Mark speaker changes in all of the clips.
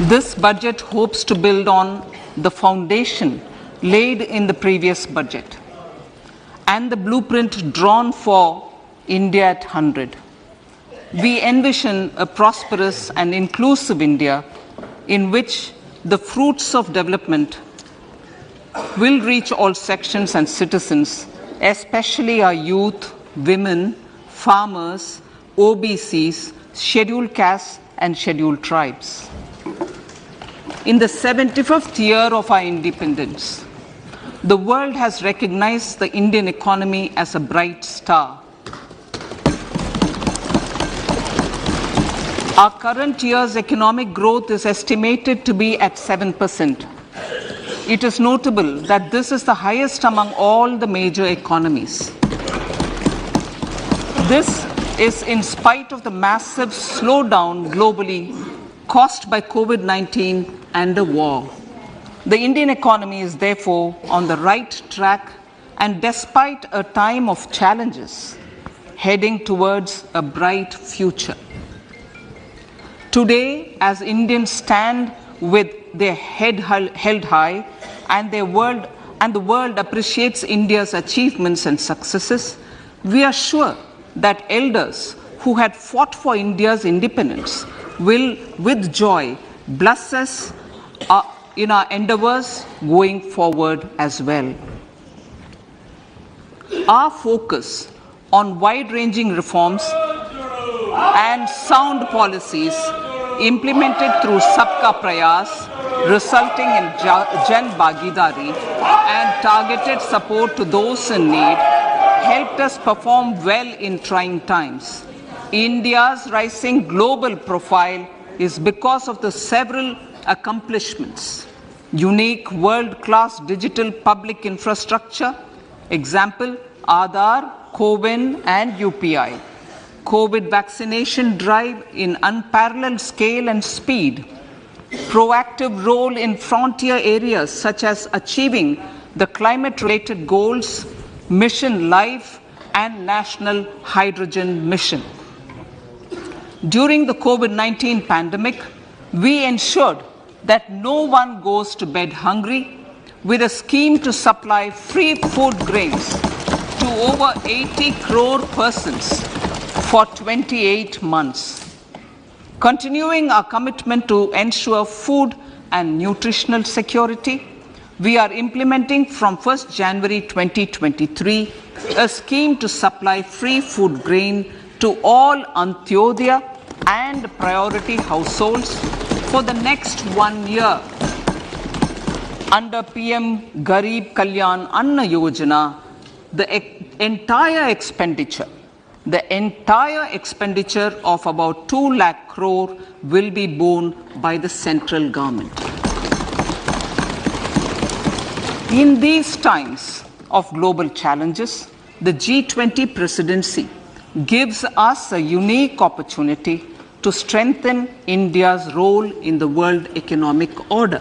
Speaker 1: This budget hopes to build on the foundation laid in the previous budget and the blueprint drawn for India at 100. We envision a prosperous and inclusive India in which the fruits of development will reach all sections and citizens, especially our youth, women, farmers, OBCs, scheduled castes and scheduled tribes. In the 75th year of our independence, the world has recognized the Indian economy as a bright star. Our current year's economic growth is estimated to be at 7%. It is notable that this is the highest among all the major economies. This is in spite of the massive slowdown globally caused by COVID-19 and the war. The Indian economy is therefore on the right track and despite a time of challenges, heading towards a bright future. Today, as Indians stand with their head held high and the world appreciates India's achievements and successes, we are sure that elders who had fought for India's independence will, with joy, bless us in our endeavors going forward as well. Our focus on wide-ranging reforms and sound policies implemented through Sabka Prayas, resulting in Jan Bhagidari and targeted support to those in need, helped us perform well in trying times. India's rising global profile is because of the several accomplishments. Unique world-class digital public infrastructure, example, Aadhaar, CoWIN and UPI. COVID vaccination drive in unparalleled scale and speed. Proactive role in frontier areas such as achieving the climate-related goals, Mission Life and National Hydrogen Mission. During the COVID-19 pandemic, we ensured that no one goes to bed hungry with a scheme to supply free food grains to over 80 crore persons for 28 months. Continuing our commitment to ensure food and nutritional security, we are implementing from 1st January 2023 a scheme to supply free food grain to all Antyodaya and priority households for the next 1 year. Under PM Garib Kalyan Anna Yojana, the entire expenditure of about 2 lakh crore will be borne by the central government. In these times of global challenges, the G20 presidency gives us a unique opportunity to strengthen India's role in the world economic order.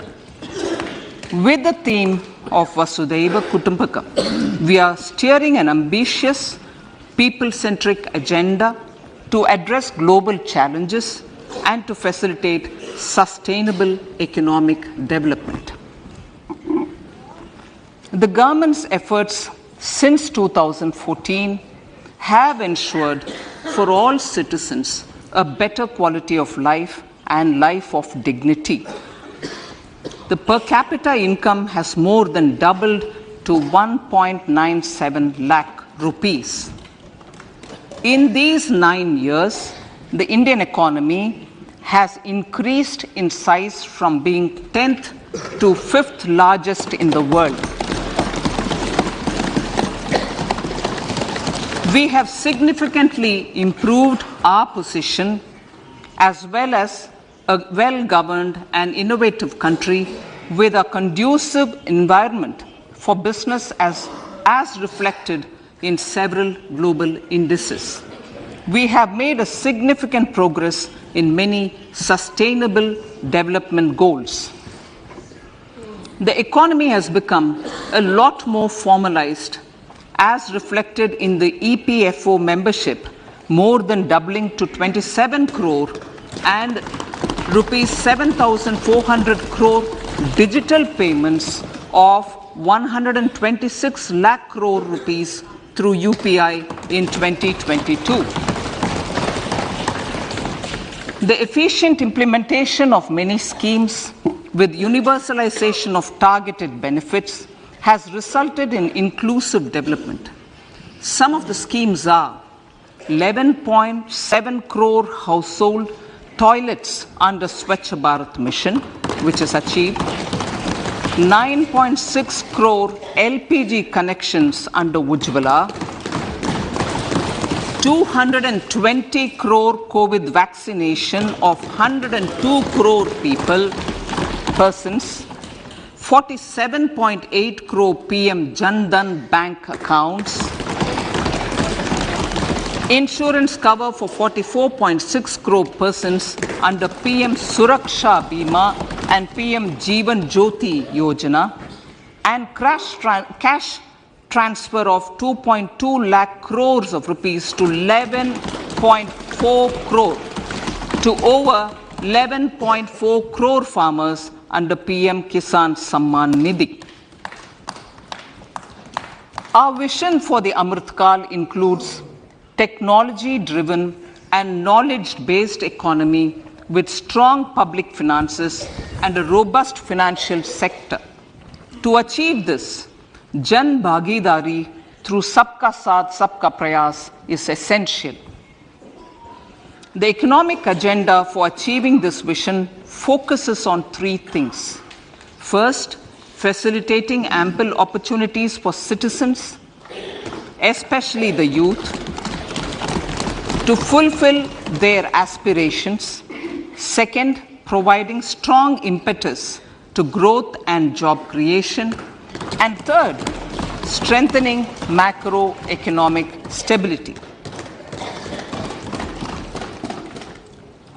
Speaker 1: With the theme of Vasudhaiva Kutumbakam, we are steering an ambitious, people-centric agenda to address global challenges and to facilitate sustainable economic development. The government's efforts since 2014 have ensured for all citizens a better quality of life and life of dignity. The per capita income has more than doubled to 1.97 lakh rupees. In these 9 years, the Indian economy has increased in size from being 10th to 5th largest in the world. We have significantly improved our position as well as a well-governed and innovative country with a conducive environment for business as reflected in several global indices. We have made a significant progress in many sustainable development goals. The economy has become a lot more formalized as reflected in the EPFO membership, more than doubling to 27 crore, and rupees 7,400 crore digital payments of 126 lakh crore rupees through UPI in 2022. The efficient implementation of many schemes with universalization of targeted benefits has resulted in inclusive development. Some of the schemes are 11.7 crore household toilets under Swachh Bharat mission, which is achieved, 9.6 crore LPG connections under Ujjwala, 220 crore COVID vaccination of 102 crore persons, 47.8 crore PM Jan Dhan bank accounts, insurance cover for 44.6 crore persons under PM Suraksha Bima and PM Jeevan Jyoti Yojana, and cash transfer of 2.2 lakh crores of rupees to 11.4 crore to over 11.4 crore farmers under PM Kisan Samman Nidhi. Our vision for the Amrit Kal includes technology-driven and knowledge-based economy with strong public finances and a robust financial sector. To achieve this, Jan Bhagidari through Sabka Saath, Sabka Prayas is essential. The economic agenda for achieving this vision focuses on three things. First, facilitating ample opportunities for citizens, especially the youth, to fulfill their aspirations. Second, providing strong impetus to growth and job creation. And third, strengthening macroeconomic stability.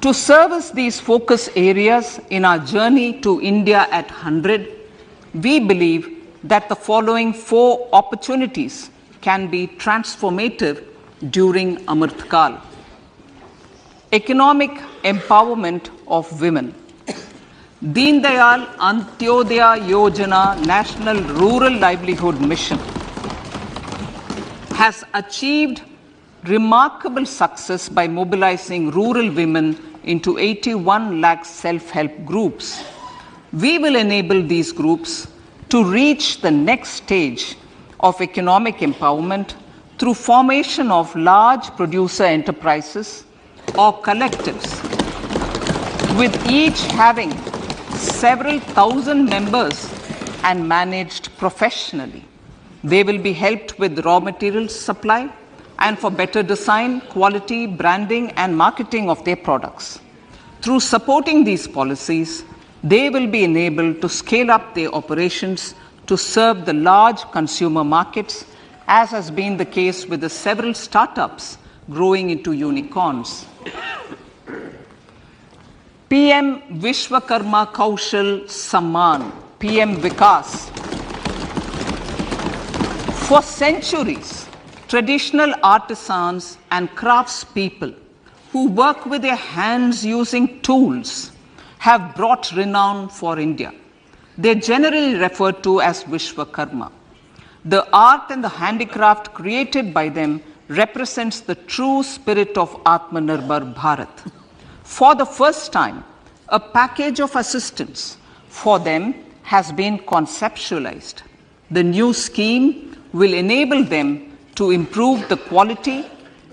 Speaker 1: To service these focus areas in our journey to India at 100, we believe that the following four opportunities can be transformative during Amrit Kal. Economic empowerment of women. Deen Dayal Antyodaya Yojana National Rural Livelihood Mission has achieved remarkable success by mobilizing rural women into 81 lakh self-help groups. We will enable these groups to reach the next stage of economic empowerment through formation of large producer enterprises or collectives, with each having several thousand members and managed professionally. They will be helped with raw materials supply and for better design, quality, branding and marketing of their products. Through supporting these policies, they will be enabled to scale up their operations to serve the large consumer markets, as has been the case with the several startups growing into unicorns. PM Vishwakarma Kaushal Samman, PM Vikas. For centuries, traditional artisans and craftspeople who work with their hands using tools have brought renown for India. They are generally referred to as Vishwakarma. The art and the handicraft created by them represents the true spirit of Atmanirbhar Bharat. For the first time, a package of assistance for them has been conceptualized. The new scheme will enable them to improve the quality,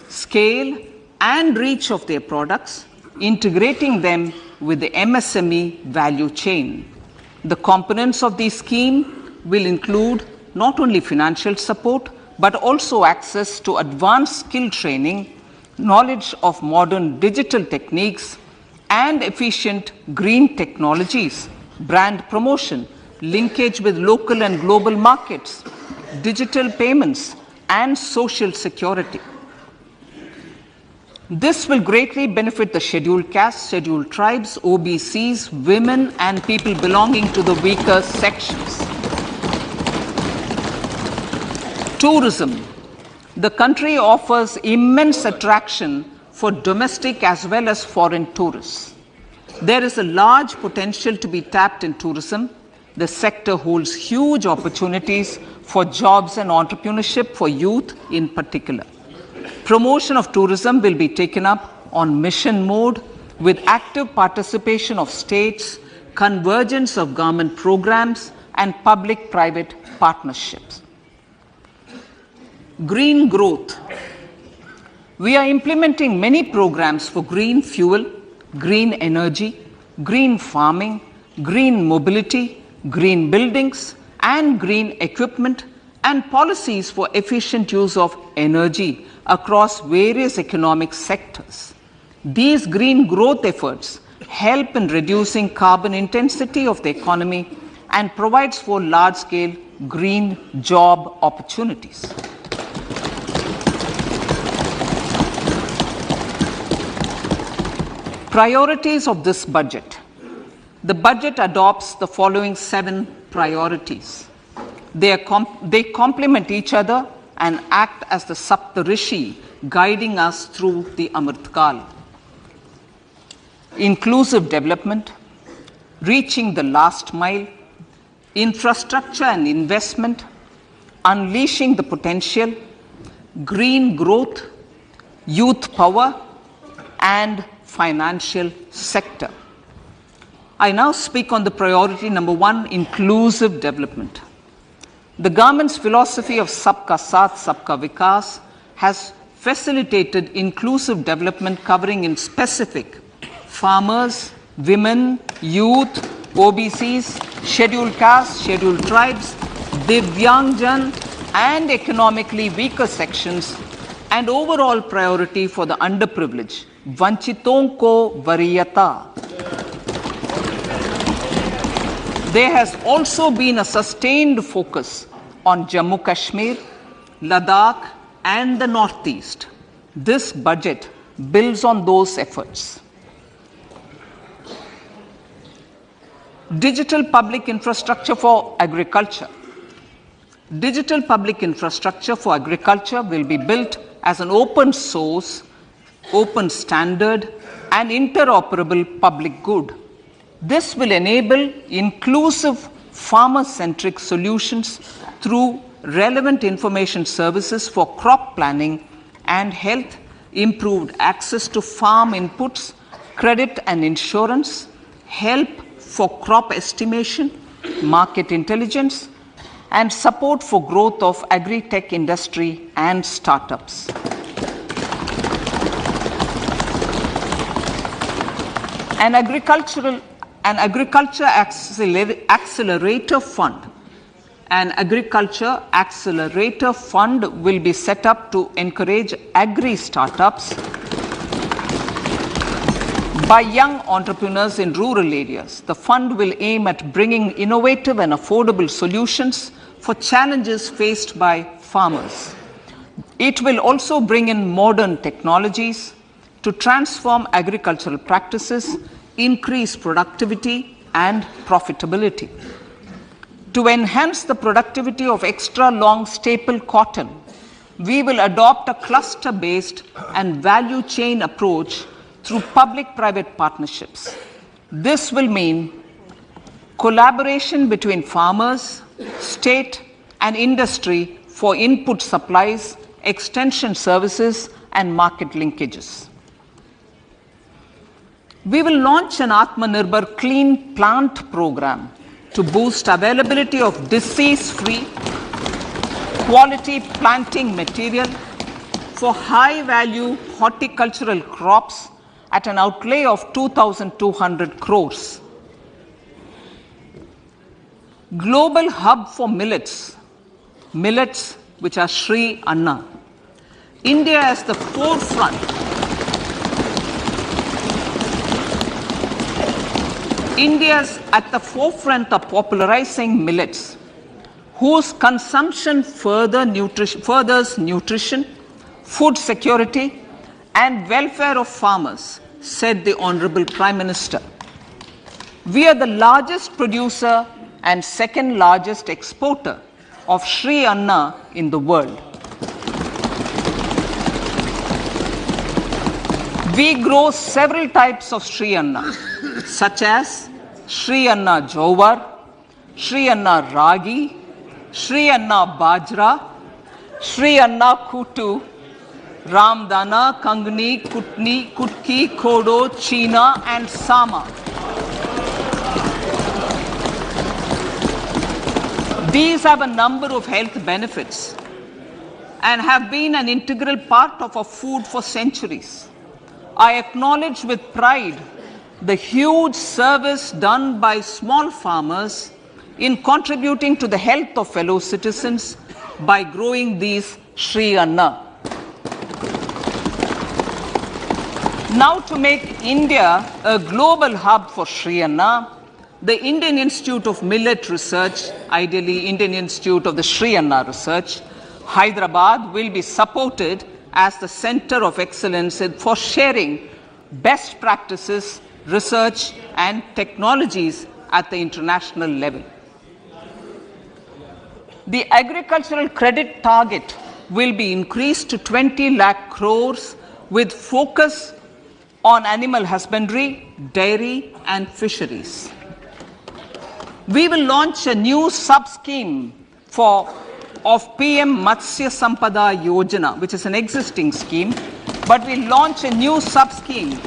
Speaker 1: scale, and reach of their products, integrating them with the MSME value chain. The components of this scheme will include not only financial support, but also access to advanced skill training, knowledge of modern digital techniques, and efficient green technologies, brand promotion, linkage with local and global markets, digital payments, and social security. This will greatly benefit the scheduled castes, scheduled tribes, OBCs, women, and people belonging to the weaker sections. Tourism. The country offers immense attraction for domestic as well as foreign tourists. There is a large potential to be tapped in tourism. The sector holds huge opportunities for jobs and entrepreneurship for youth in particular. Promotion of tourism will be taken up on mission mode with active participation of states, convergence of government programs, and public-private partnerships. Green growth. We are implementing many programs for green fuel, green energy, green farming, green mobility, green buildings, and green equipment, and policies for efficient use of energy across various economic sectors. These green growth efforts help in reducing carbon intensity of the economy and provides for large-scale green job opportunities. Priorities of this budget. The budget adopts the following 7 priorities. They complement each other and act as the Saptarishi guiding us through the Amritkal. Inclusive development, reaching the last mile, infrastructure and investment, unleashing the potential, green growth, youth power, and financial sector. I now speak on the priority number 1, inclusive development. The government's philosophy of Sabka Saath, Sabka Vikas has facilitated inclusive development covering in specific farmers, women, youth, OBCs, scheduled castes, scheduled tribes, Divyangjan, and economically weaker sections, and overall priority for the underprivileged, Vanchiton ko Variyata. There has also been a sustained focus on Jammu Kashmir, Ladakh, and the Northeast. This budget builds on those efforts. Digital public infrastructure for agriculture. Digital public infrastructure for agriculture will be built as an open source, open standard, and interoperable public good. This will enable inclusive farmer-centric solutions through relevant information services for crop planning and health, improved access to farm inputs, credit and insurance, help for crop estimation, market intelligence, and support for growth of agri-tech industry and startups. An agriculture accelerator fund. An agriculture accelerator fund will be set up to encourage agri startups by young entrepreneurs in rural areas. The fund will aim at bringing innovative and affordable solutions for challenges faced by farmers. It will also bring in modern technologies to transform agricultural practices, increase productivity and profitability. To enhance the productivity of extra long staple cotton, we will adopt a cluster-based and value chain approach through public-private partnerships. This will mean collaboration between farmers, state, and industry for input supplies, extension services, and market linkages. We will launch an Atmanirbhar Clean Plant program to boost availability of disease-free, quality planting material for high-value horticultural crops at an outlay of 2,200 crores. Global hub for millets, which are Sri Anna. India is the forefront. India is at the forefront of popularizing millets, whose consumption furthers nutrition, food security, and welfare of farmers, said the Honorable Prime Minister. We are the largest producer and second largest exporter of Sri Anna in the world. We grow several types of Sri Anna, such as Sri Anna Jowar, Sri Anna Ragi, Sri Anna Bajra, Sri Anna Kutu, Ramdana, Kangni, Kutni, Kutki, Kodo, China, and Sama. These have a number of health benefits and have been an integral part of our food for centuries. I acknowledge with pride the huge service done by small farmers in contributing to the health of fellow citizens by growing these Sri Anna. Now, to make India a global hub for Sri Anna, the Indian Institute of Millet Research, ideally Indian Institute of the Sri Anna Research, Hyderabad, will be supported as the center of excellence for sharing best practices, research, and technologies at the international level. The agricultural credit target will be increased to 20 lakh crores with focus on animal husbandry, dairy, and fisheries. We will launch a new sub-scheme of PM Matsya Sampada Yojana, which is an existing scheme, but we'll launch a new sub-scheme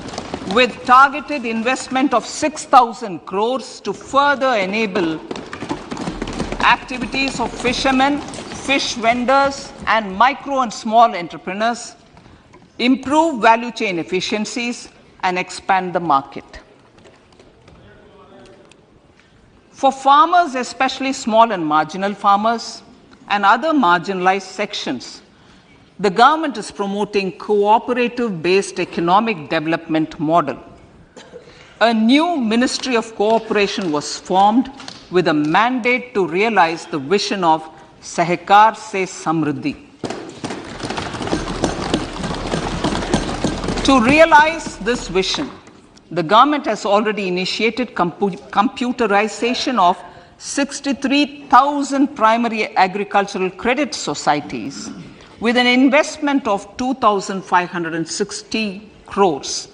Speaker 1: with targeted investment of 6,000 crores to further enable activities of fishermen, fish vendors, and micro and small entrepreneurs, improve value chain efficiencies, and expand the market. For farmers, especially small and marginal farmers and other marginalized sections, the government is promoting cooperative-based economic development model. A new Ministry of Cooperation was formed with a mandate to realize the vision of Sahakar Se Samriddhi. To realize this vision, the government has already initiated computerization of 63,000 primary agricultural credit societies with an investment of 2,516 crores.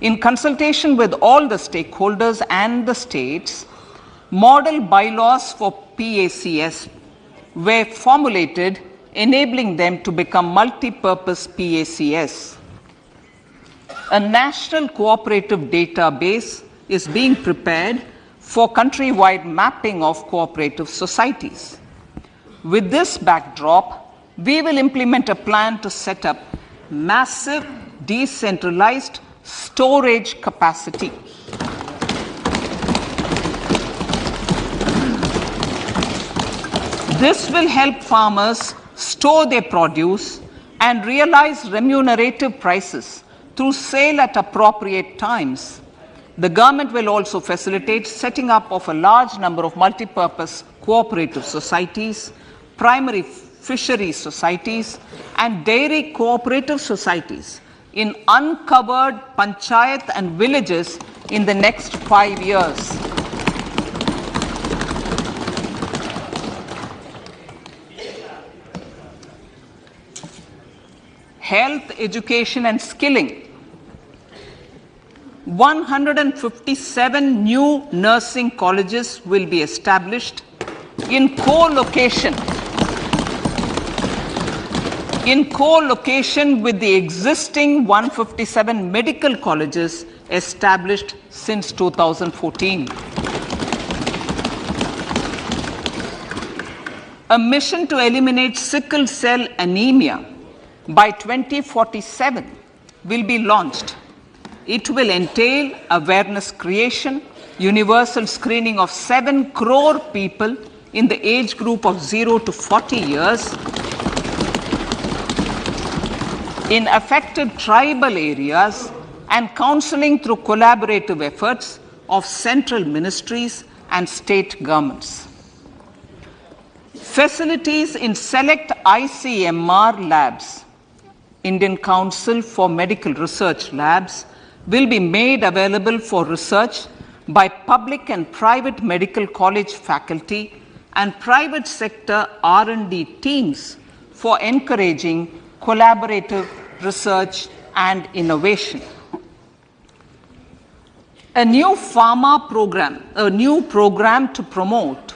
Speaker 1: In consultation with all the stakeholders and the states, model bylaws for PACS were formulated, enabling them to become multi-purpose PACS. A national cooperative database is being prepared for countrywide mapping of cooperative societies. With this backdrop, we will implement a plan to set up massive decentralized storage capacity. This will help farmers store their produce and realize remunerative prices through sale at appropriate times. The government will also facilitate setting up of a large number of multi-purpose cooperative societies, primary fishery societies, and dairy cooperative societies in uncovered panchayat and villages in the next 5 years. Health, education, and skilling. 157 new nursing colleges will be established in co-location with the existing 157 medical colleges established since 2014. A mission to eliminate sickle cell anemia by 2047 will be launched. It will entail awareness creation, universal screening of 7 crore people in the age group of 0 to 40 years in affected tribal areas, and counseling through collaborative efforts of central ministries and state governments. Facilities in select ICMR labs, Indian Council for Medical Research Labs, will be made available for research by public and private medical college faculty and private sector R&D teams for encouraging collaborative research and innovation. A new program to promote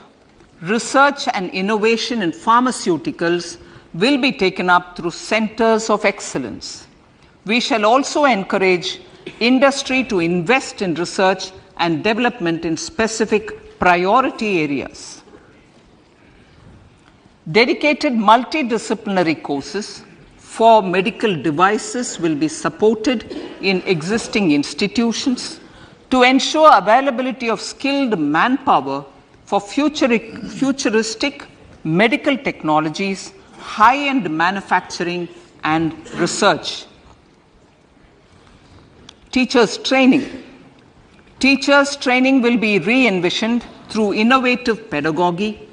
Speaker 1: research and innovation in pharmaceuticals will be taken up through centers of excellence. We shall also encourage industry to invest in research and development in specific priority areas. Dedicated multidisciplinary courses for medical devices will be supported in existing institutions to ensure availability of skilled manpower for futuristic medical technologies, high-end manufacturing and research. Teachers training. Teachers training will be re-envisioned through innovative pedagogy,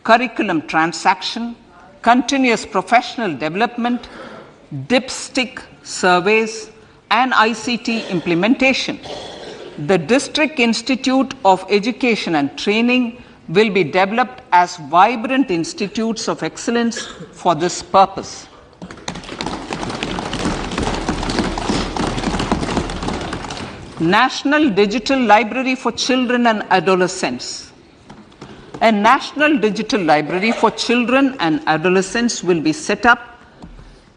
Speaker 1: curriculum transaction, continuous professional development, dipstick surveys, and ICT implementation. The District Institute of Education and Training will be developed as vibrant institutes of excellence for this purpose. National Digital Library for Children and Adolescents. A National Digital Library for Children and Adolescents will be set up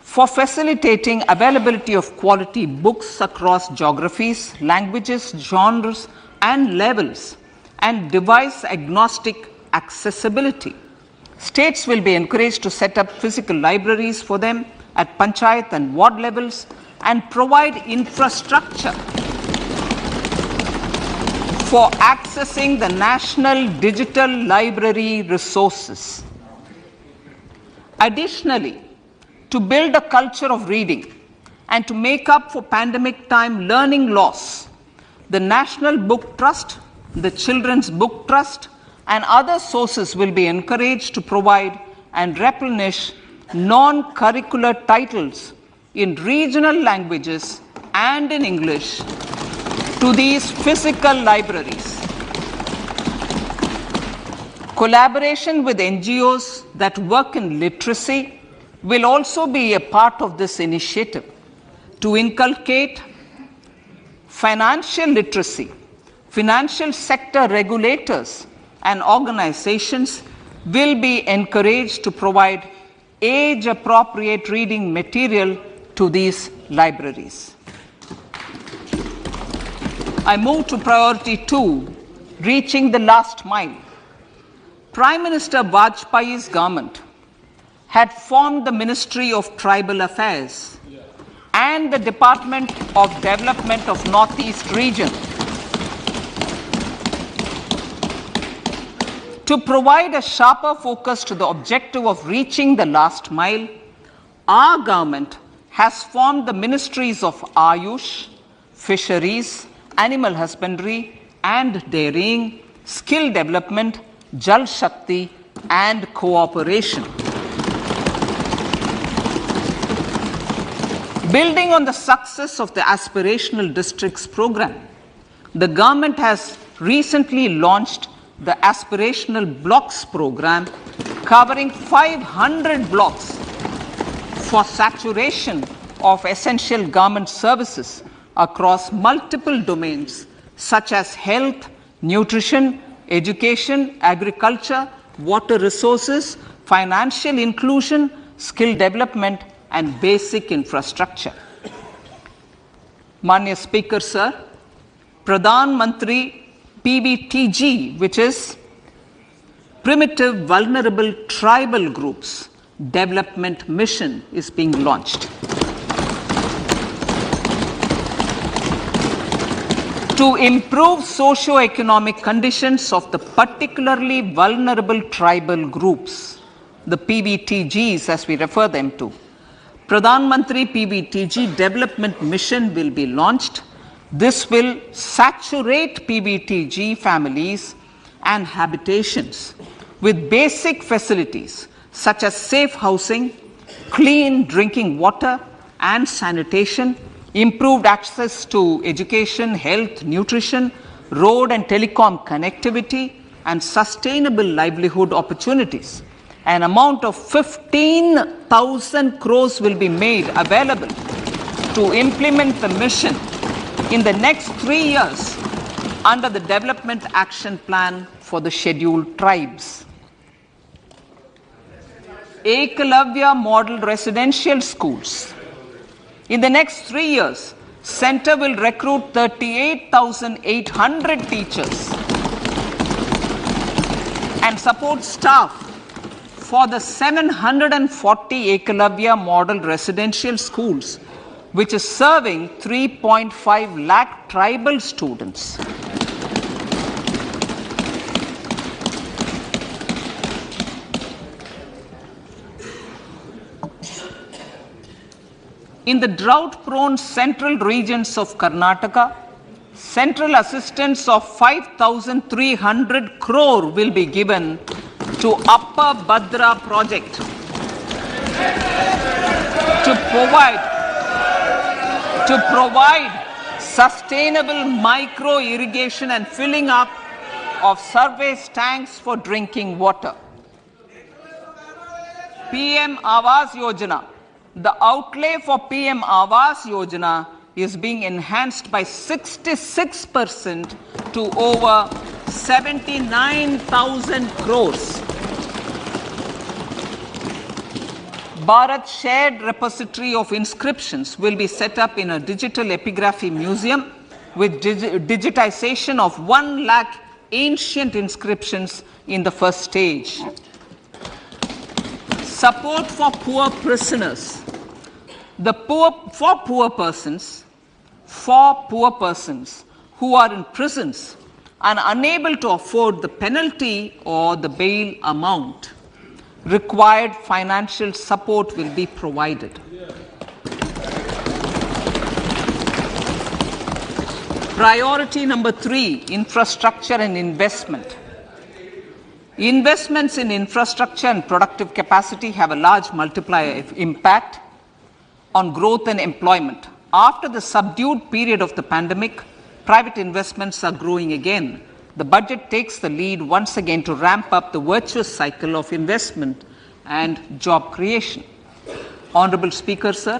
Speaker 1: for facilitating availability of quality books across geographies, languages, genres, and levels, and device-agnostic accessibility. States will be encouraged to set up physical libraries for them at panchayat and ward levels and provide infrastructure for accessing the national digital library resources. Additionally, to build a culture of reading and to make up for pandemic time learning loss, the National Book Trust, the Children's Book Trust, and other sources will be encouraged to provide and replenish non-curricular titles in regional languages and in English to these physical libraries. Collaboration with NGOs that work in literacy will also be a part of this initiative to inculcate financial literacy. Financial sector regulators and organizations will be encouraged to provide age-appropriate reading material to these libraries. I move to priority 2, reaching the last mile. Prime Minister Vajpayee's government had formed the Ministry of Tribal Affairs and the Department of Development of Northeast Region to provide a sharper focus to the objective of reaching the last mile. Our government has formed the Ministries of Ayush, Fisheries, Animal Husbandry and Dairying, Skill Development, Jal Shakti and Cooperation. Building on the success of the Aspirational Districts program, the government has recently launched the Aspirational Blocks program, covering 500 blocks for saturation of essential government services across multiple domains such as health, nutrition, education, agriculture, water resources, financial inclusion, skill development, and basic infrastructure. Manya Speaker, Sir, Pradhan Mantri PBTG, which is Primitive Vulnerable Tribal Groups Development Mission, is being launched. To improve socio-economic conditions of the particularly vulnerable tribal groups, the PBTGs as we refer them to, Pradhan Mantri PBTG Development Mission will be launched. This will saturate PBTG families and habitations with basic facilities such as safe housing, clean drinking water and sanitation, improved access to education, health, nutrition, road and telecom connectivity, and sustainable livelihood opportunities, an amount of 15,000 crores will be made available to implement the mission in the next 3 years under the Development Action Plan for the Scheduled Tribes. Ekalavya Model Residential Schools. In the next 3 years, Center will recruit 38,800 teachers and support staff for the 740 Ekalavya Model Residential Schools, which is serving 3.5 lakh tribal students. In the drought-prone central regions of Karnataka, central assistance of 5,300 crore will be given to Upper Bhadra project to provide sustainable micro irrigation and filling up of surface tanks for drinking water. PM Awas Yojana. The outlay for PM Awas Yojana is being enhanced by 66% to over 79,000 crores. Bharat Shared Repository of Inscriptions will be set up in a digital epigraphy museum with digitization of 1 lakh ancient inscriptions in the first stage. Support for poor prisoners. For poor persons who are in prisons and unable to afford the penalty or the bail amount, required financial support will be provided. Priority number 3, infrastructure and investment. Investments in infrastructure and productive capacity have a large multiplier impact on growth and employment. After the subdued period of the pandemic, private investments are growing again. The budget takes the lead once again to ramp up the virtuous cycle of investment and job creation. Honorable Speaker, sir,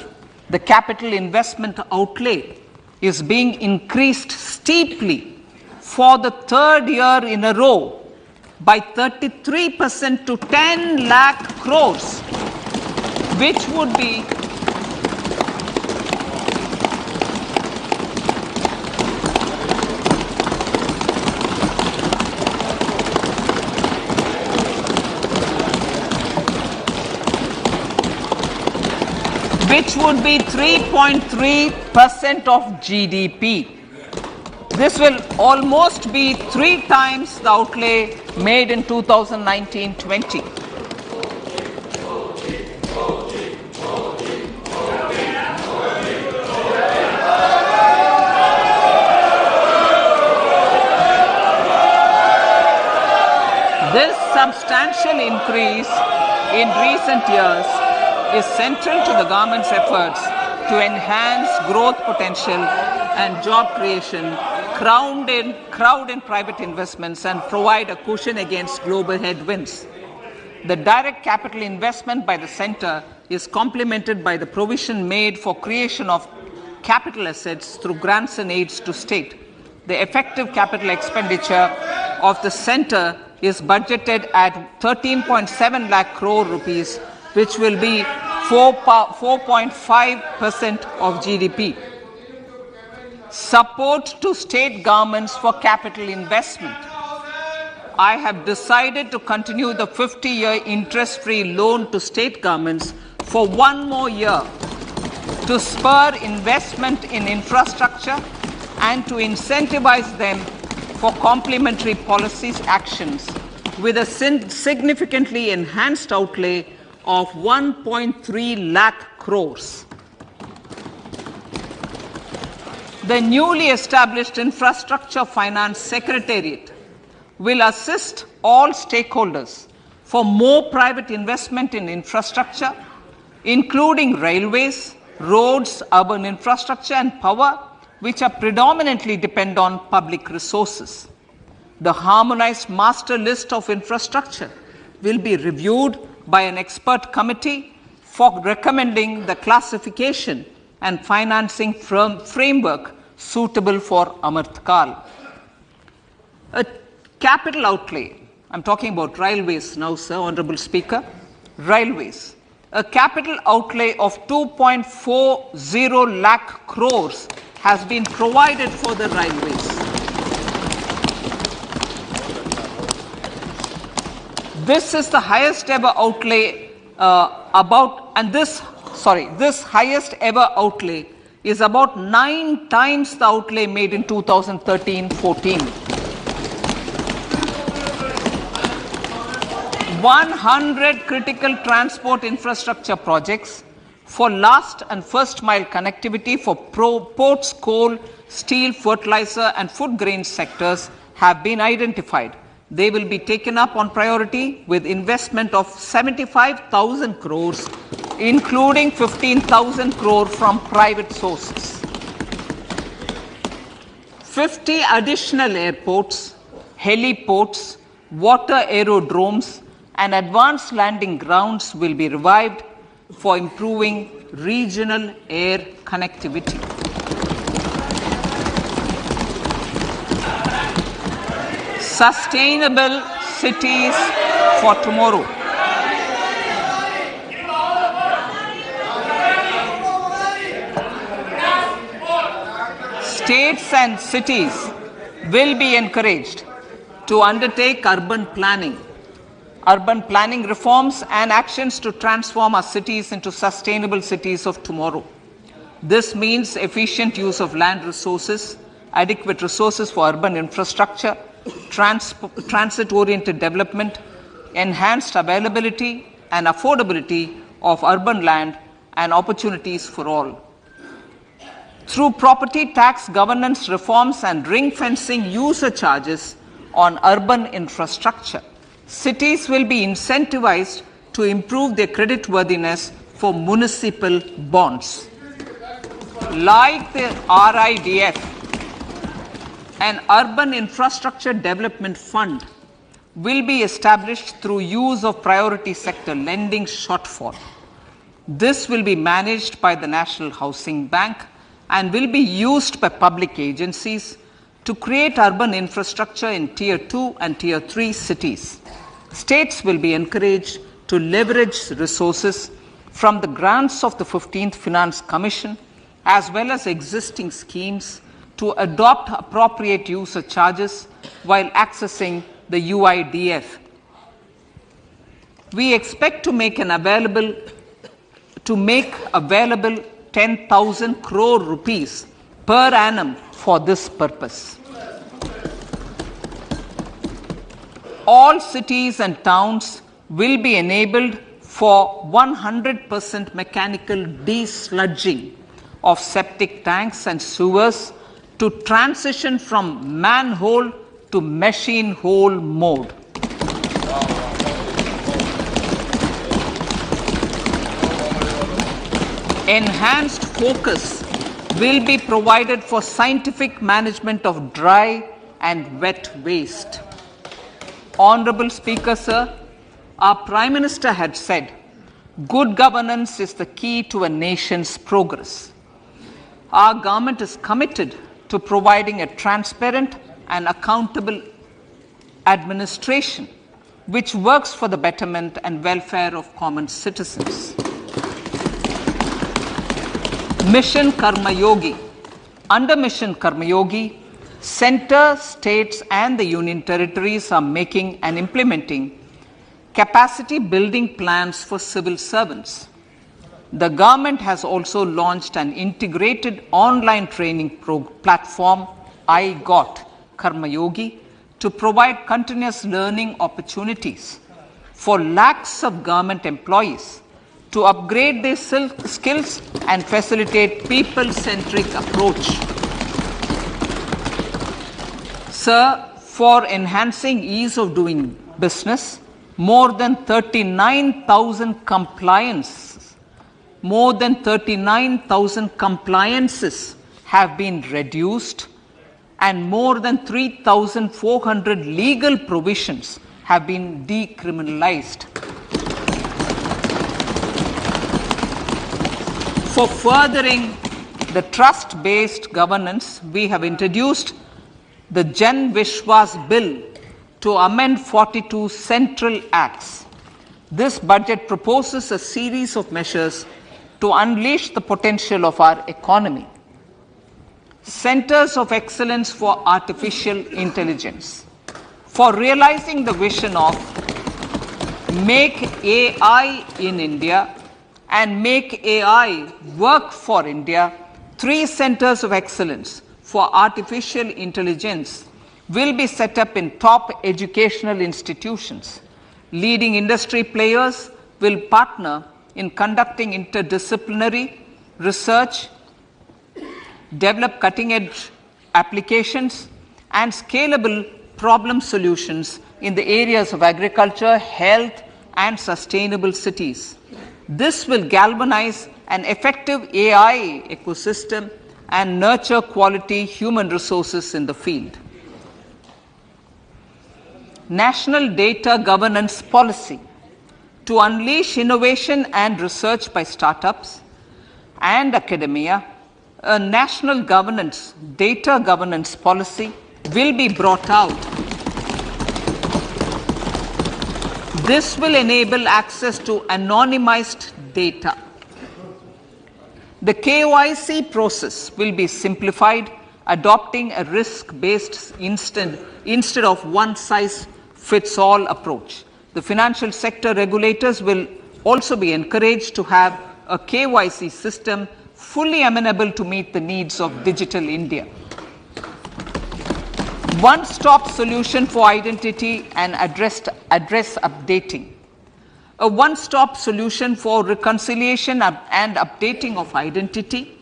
Speaker 1: the capital investment outlay is being increased steeply for the 3rd year in a row by 33% to 10 lakh crores, which would be which would be 3.3% of GDP. This will almost be 3 times the outlay made in 2019-20. This substantial increase in recent years is central to the government's efforts to enhance growth potential and job creation, crowd in private investments, and provide a cushion against global headwinds. The direct capital investment by the centre is complemented by the provision made for creation of capital assets through grants and aids to state. The effective capital expenditure of the centre is budgeted at 13.7 lakh crore rupees, which will be 4.5% of GDP. Support to state governments for capital investment. I have decided to continue the 50-year interest-free loan to state governments for 1 more year to spur investment in infrastructure and to incentivize them for complementary policies actions with a significantly enhanced outlay of 1.3 lakh crores. The newly established Infrastructure Finance Secretariat will assist all stakeholders for more private investment in infrastructure, including railways, roads, urban infrastructure and power, which are predominantly depend on public resources. The harmonized master list of infrastructure will be reviewed by an expert committee for recommending the classification and financing framework suitable for Amartkal. A capital outlay, I'm talking about railways now, sir, Honorable Speaker, railways. A capital outlay of 2.40 lakh crores has been provided for the railways. This is the highest ever outlay this highest ever outlay is about 9 times the outlay made in 2013-14. 100 critical transport infrastructure projects for last and first mile connectivity for ports, coal, steel, fertilizer and food grain sectors have been identified. They will be taken up on priority with investment of 75,000 crores, including 15,000 crore from private sources. 50 additional airports, heliports, water aerodromes, and advanced landing grounds will be revived for improving regional air connectivity. Sustainable cities for tomorrow. States and cities will be encouraged to undertake urban planning reforms and actions to transform our cities into sustainable cities of tomorrow. This means efficient use of land resources, adequate resources for urban infrastructure, transit-oriented development, enhanced availability and affordability of urban land and opportunities for all. Through property tax governance reforms and ring-fencing user charges on urban infrastructure, cities will be incentivized to improve their creditworthiness for municipal bonds. Like the RIDF, an urban infrastructure development fund will be established through use of priority sector lending shortfall. This will be managed by the National Housing Bank and will be used by public agencies to create urban infrastructure in Tier 2 and Tier 3 cities. States will be encouraged to leverage resources from the grants of the 15th Finance Commission as well as existing schemes to adopt appropriate user charges while accessing the UIDF. We expect to make available 10,000 crore rupees per annum for this purpose. All cities and towns will be enabled for 100% mechanical desludging of septic tanks and sewers to transition from manhole to machine hole mode. Enhanced focus will be provided for scientific management of dry and wet waste. Honorable Speaker, sir, our Prime Minister had said, good governance is the key to a nation's progress. Our government is committed to providing a transparent and accountable administration which works for the betterment and welfare of common citizens. Mission Karma Yogi. Under Mission Karma Yogi, Centre, states and the Union territories are making and implementing capacity building plans for civil servants. The government has also launched an integrated online training platform, I Got Karma Yogi, to provide continuous learning opportunities for lakhs of government employees to upgrade their skills and facilitate people-centric approach. Sir, for enhancing ease of doing business, more than 39,000 compliances have been reduced and more than 3,400 legal provisions have been decriminalized. For furthering the trust-based governance, we have introduced the Jan Vishwas Bill to amend 42 central acts. This budget proposes a series of measures to unleash the potential of our economy. Centers of Excellence for Artificial Intelligence. For realizing the vision of Make AI in India and Make AI Work for India, 3 centers of excellence for artificial intelligence will be set up in top educational institutions. Leading industry players will partner in conducting interdisciplinary research, develop cutting-edge applications, and scalable problem solutions in the areas of agriculture, health, and sustainable cities. This will galvanize an effective AI ecosystem and nurture quality human resources in the field. National Data Governance Policy. To unleash innovation and research by startups and academia, a national data governance policy will be brought out. This will enable access to anonymized data. The KYC process will be simplified, adopting a risk-based instead of one-size-fits-all approach. The financial sector regulators will also be encouraged to have a KYC system fully amenable to meet the needs of digital India. One-stop solution for identity and address updating. A one-stop solution for reconciliation and updating of identity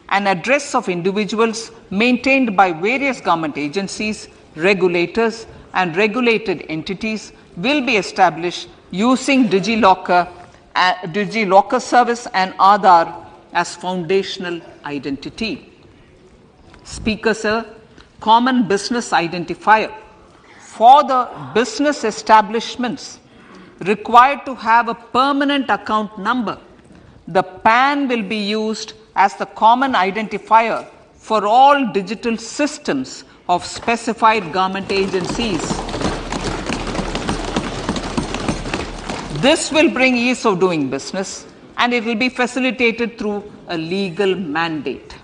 Speaker 1: and address of individuals maintained by various government agencies, regulators, and regulated entities will be established using DigiLocker service and Aadhaar as foundational identity. Speaker, sir, common business identifier. For the business establishments required to have a permanent account number, the PAN will be used as the common identifier for all digital systems of specified government agencies. This will bring ease of doing business, and it will be facilitated through a legal mandate.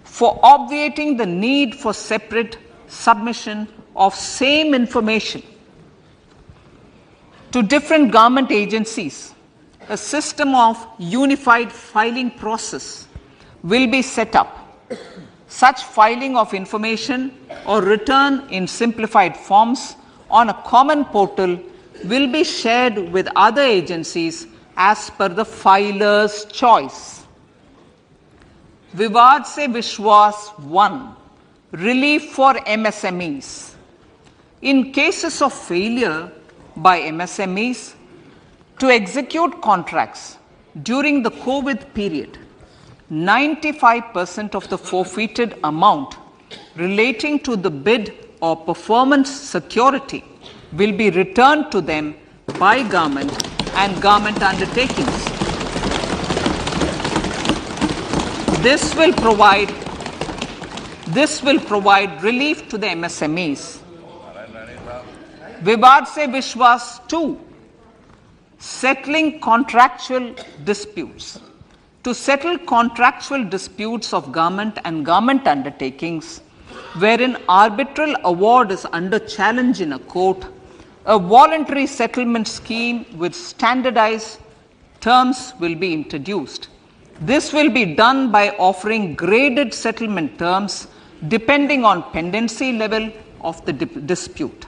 Speaker 1: For obviating the need for separate submission of same information to different government agencies, a system of unified filing process will be set up. Such filing of information or return in simplified forms on a common portal will be shared with other agencies as per the filer's choice. Vivad se Vishwas 1. Relief for MSMEs. In cases of failure by MSMEs to execute contracts during the COVID period, 95% of the forfeited amount relating to the bid or performance security will be returned to them by government and government undertakings. This will provide relief to the MSMEs. Vivad se Vishwas 2. Settling contractual disputes. To settle contractual disputes of government and government undertakings, wherein arbitral award is under challenge in a court, a voluntary settlement scheme with standardized terms will be introduced. This will be done by offering graded settlement terms depending on pendency level of the dispute.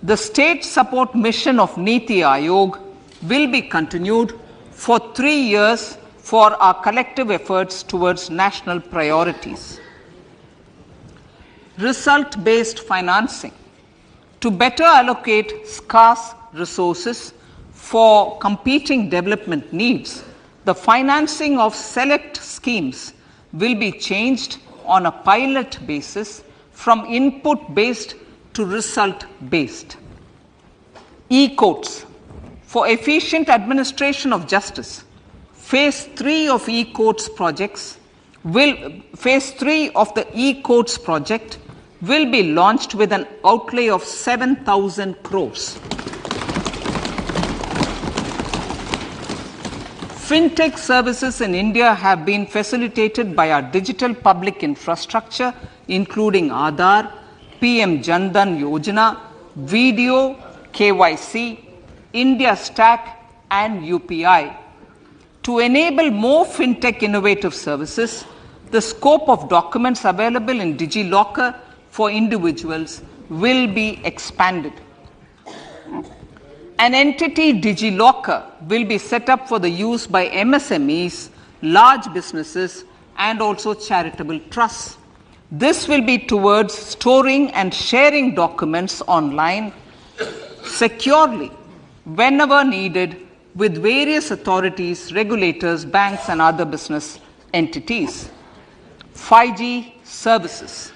Speaker 1: The state support mission of Niti Aayog will be continued for 3 years for our collective efforts towards national priorities. Result-based financing. To better allocate scarce resources for competing development needs, the financing of select schemes will be changed on a pilot basis from input-based to result-based. E-courts. For efficient administration of justice, Phase 3 of e-courts Phase 3 of the e-courts project will be launched with an outlay of 7,000 crores. Fintech services in India have been facilitated by our digital public infrastructure, including Aadhaar, PM Jan Dhan Yojana, Video, KYC, India Stack, and UPI. To enable more fintech innovative services, the scope of documents available in DigiLocker for individuals will be expanded. An entity, DigiLocker, will be set up for the use by MSMEs, large businesses, and also charitable trusts. This will be towards storing and sharing documents online securely whenever needed with various authorities, regulators, banks, and other business entities. 5G services.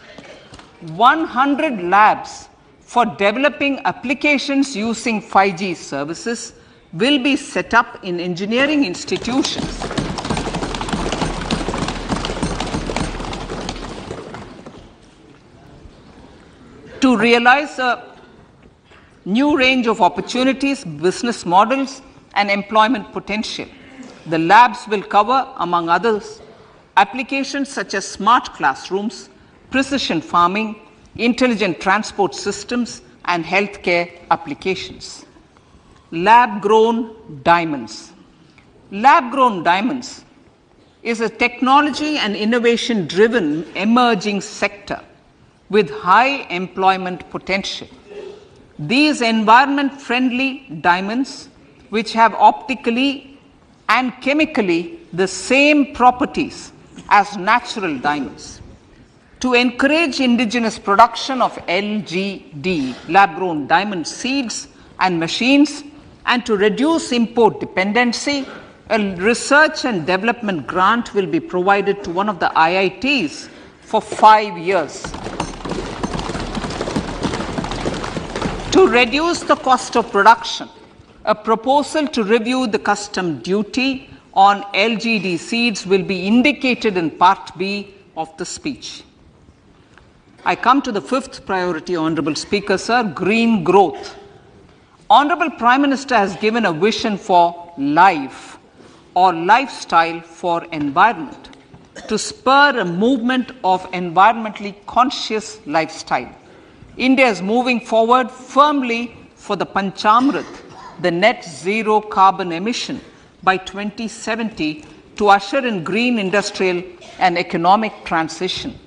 Speaker 1: 100 labs for developing applications using 5G services will be set up in engineering institutions. To realize a new range of opportunities, business models, and employment potential. The labs will cover, among others, applications such as smart classrooms, precision farming, intelligent transport systems, and healthcare applications. Lab-grown diamonds. Lab-grown diamonds is a technology and innovation-driven emerging sector with high employment potential. These environment-friendly diamonds, which have optically and chemically the same properties as natural diamonds. To encourage indigenous production of LGD, lab-grown diamond seeds and machines, and to reduce import dependency, a research and development grant will be provided to one of the IITs for 5 years. To reduce the cost of production, a proposal to review the custom duty on LGD seeds will be indicated in Part B of the speech. I come to the fifth priority, Honorable Speaker, sir, green growth. Honorable Prime Minister has given a vision for life or lifestyle for environment to spur a movement of environmentally conscious lifestyle. India is moving forward firmly for the Panchamrit, the net zero carbon emission by 2070 to usher in green industrial and economic transition.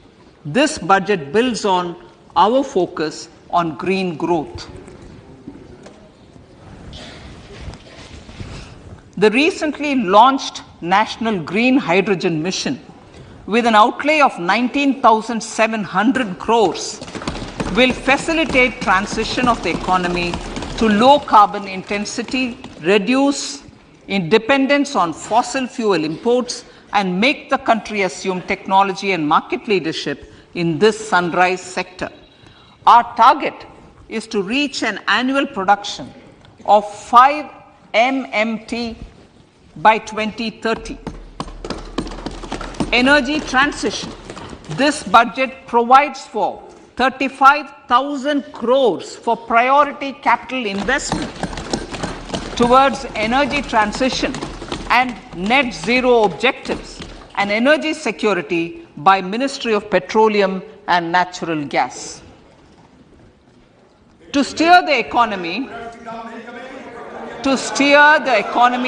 Speaker 1: This budget builds on our focus on green growth. The recently launched National Green Hydrogen Mission, with an outlay of 19,700 crores, will facilitate transition of the economy to low carbon intensity, reduce dependence on fossil fuel imports, and make the country assume technology and market leadership in this sunrise sector. Our target is to reach an annual production of 5 MMT by 2030. Energy transition. This budget provides for 35,000 crores for priority capital investment towards energy transition and net zero objectives and energy security by Ministry of Petroleum and Natural Gas. To steer the economy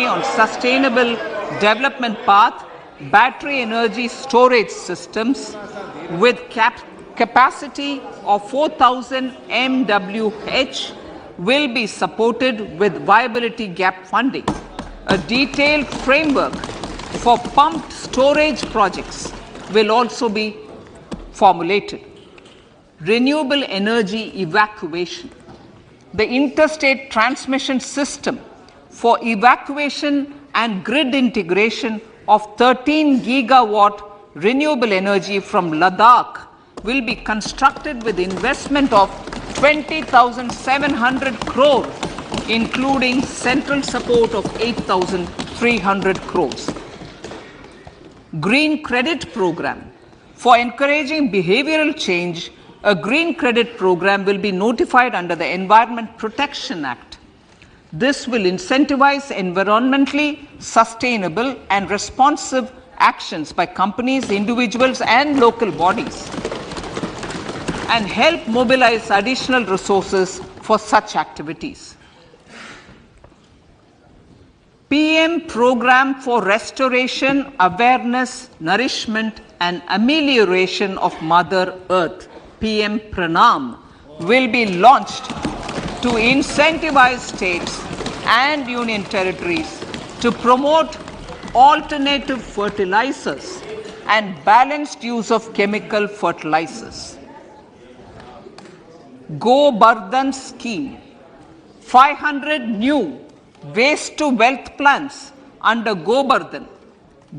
Speaker 1: on sustainable development path, battery energy storage systems with capacity of 4,000 MWH will be supported with viability gap funding. A detailed framework for pumped storage projects will also be formulated. Renewable energy evacuation. The interstate transmission system for evacuation and grid integration of 13 gigawatt renewable energy from Ladakh will be constructed with investment of 20,700 crores, including central support of 8,300 crores. Green Credit Program. For encouraging behavioral change, a green credit program will be notified under the Environment Protection Act. This will incentivize environmentally sustainable and responsive actions by companies, individuals, and local bodies, and help mobilize additional resources for such activities. PM Program for Restoration, Awareness, Nourishment, and Amelioration of Mother Earth, PM Pranam, will be launched to incentivize states and union territories to promote alternative fertilizers and balanced use of chemical fertilizers. Go Bardhan Scheme. 500 new waste to wealth plants under Go Bardhan,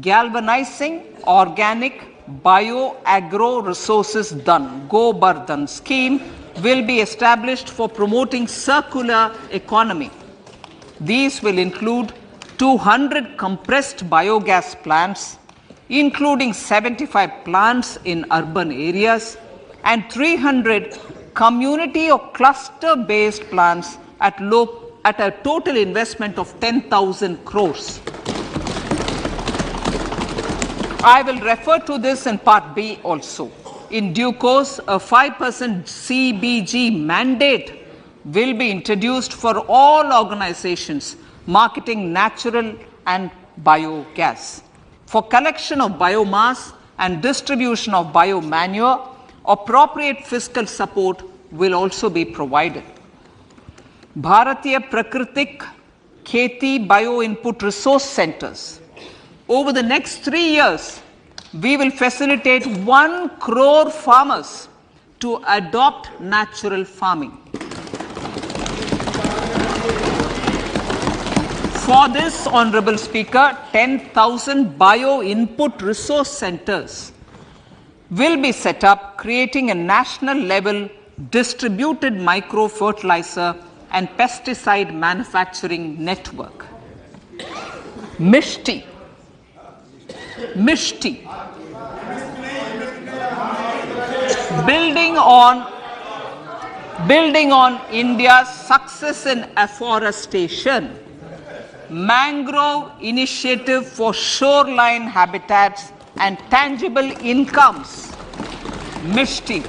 Speaker 1: galvanizing organic bio-agro resources done. Go Bardhan scheme will be established for promoting circular economy. These will include 200 compressed biogas plants, including 75 plants in urban areas, and 300 community or cluster-based plants at a total investment of 10,000 crores. I will refer to this in Part B also. In due course, a 5% CBG mandate will be introduced for all organizations marketing natural and biogas. For collection of biomass and distribution of biomanure, appropriate fiscal support will also be provided. Bharatiya Prakritik Kheti Bio Input Resource Centers. Over the next 3 years, we will facilitate 1 crore farmers to adopt natural farming. For this, Honorable Speaker, 10,000 bio input resource centers will be set up, creating a national level distributed micro fertilizer and pesticide manufacturing network. Mishti. Building on India's success in afforestation, mangrove initiative for shoreline habitats and tangible incomes, Mishti,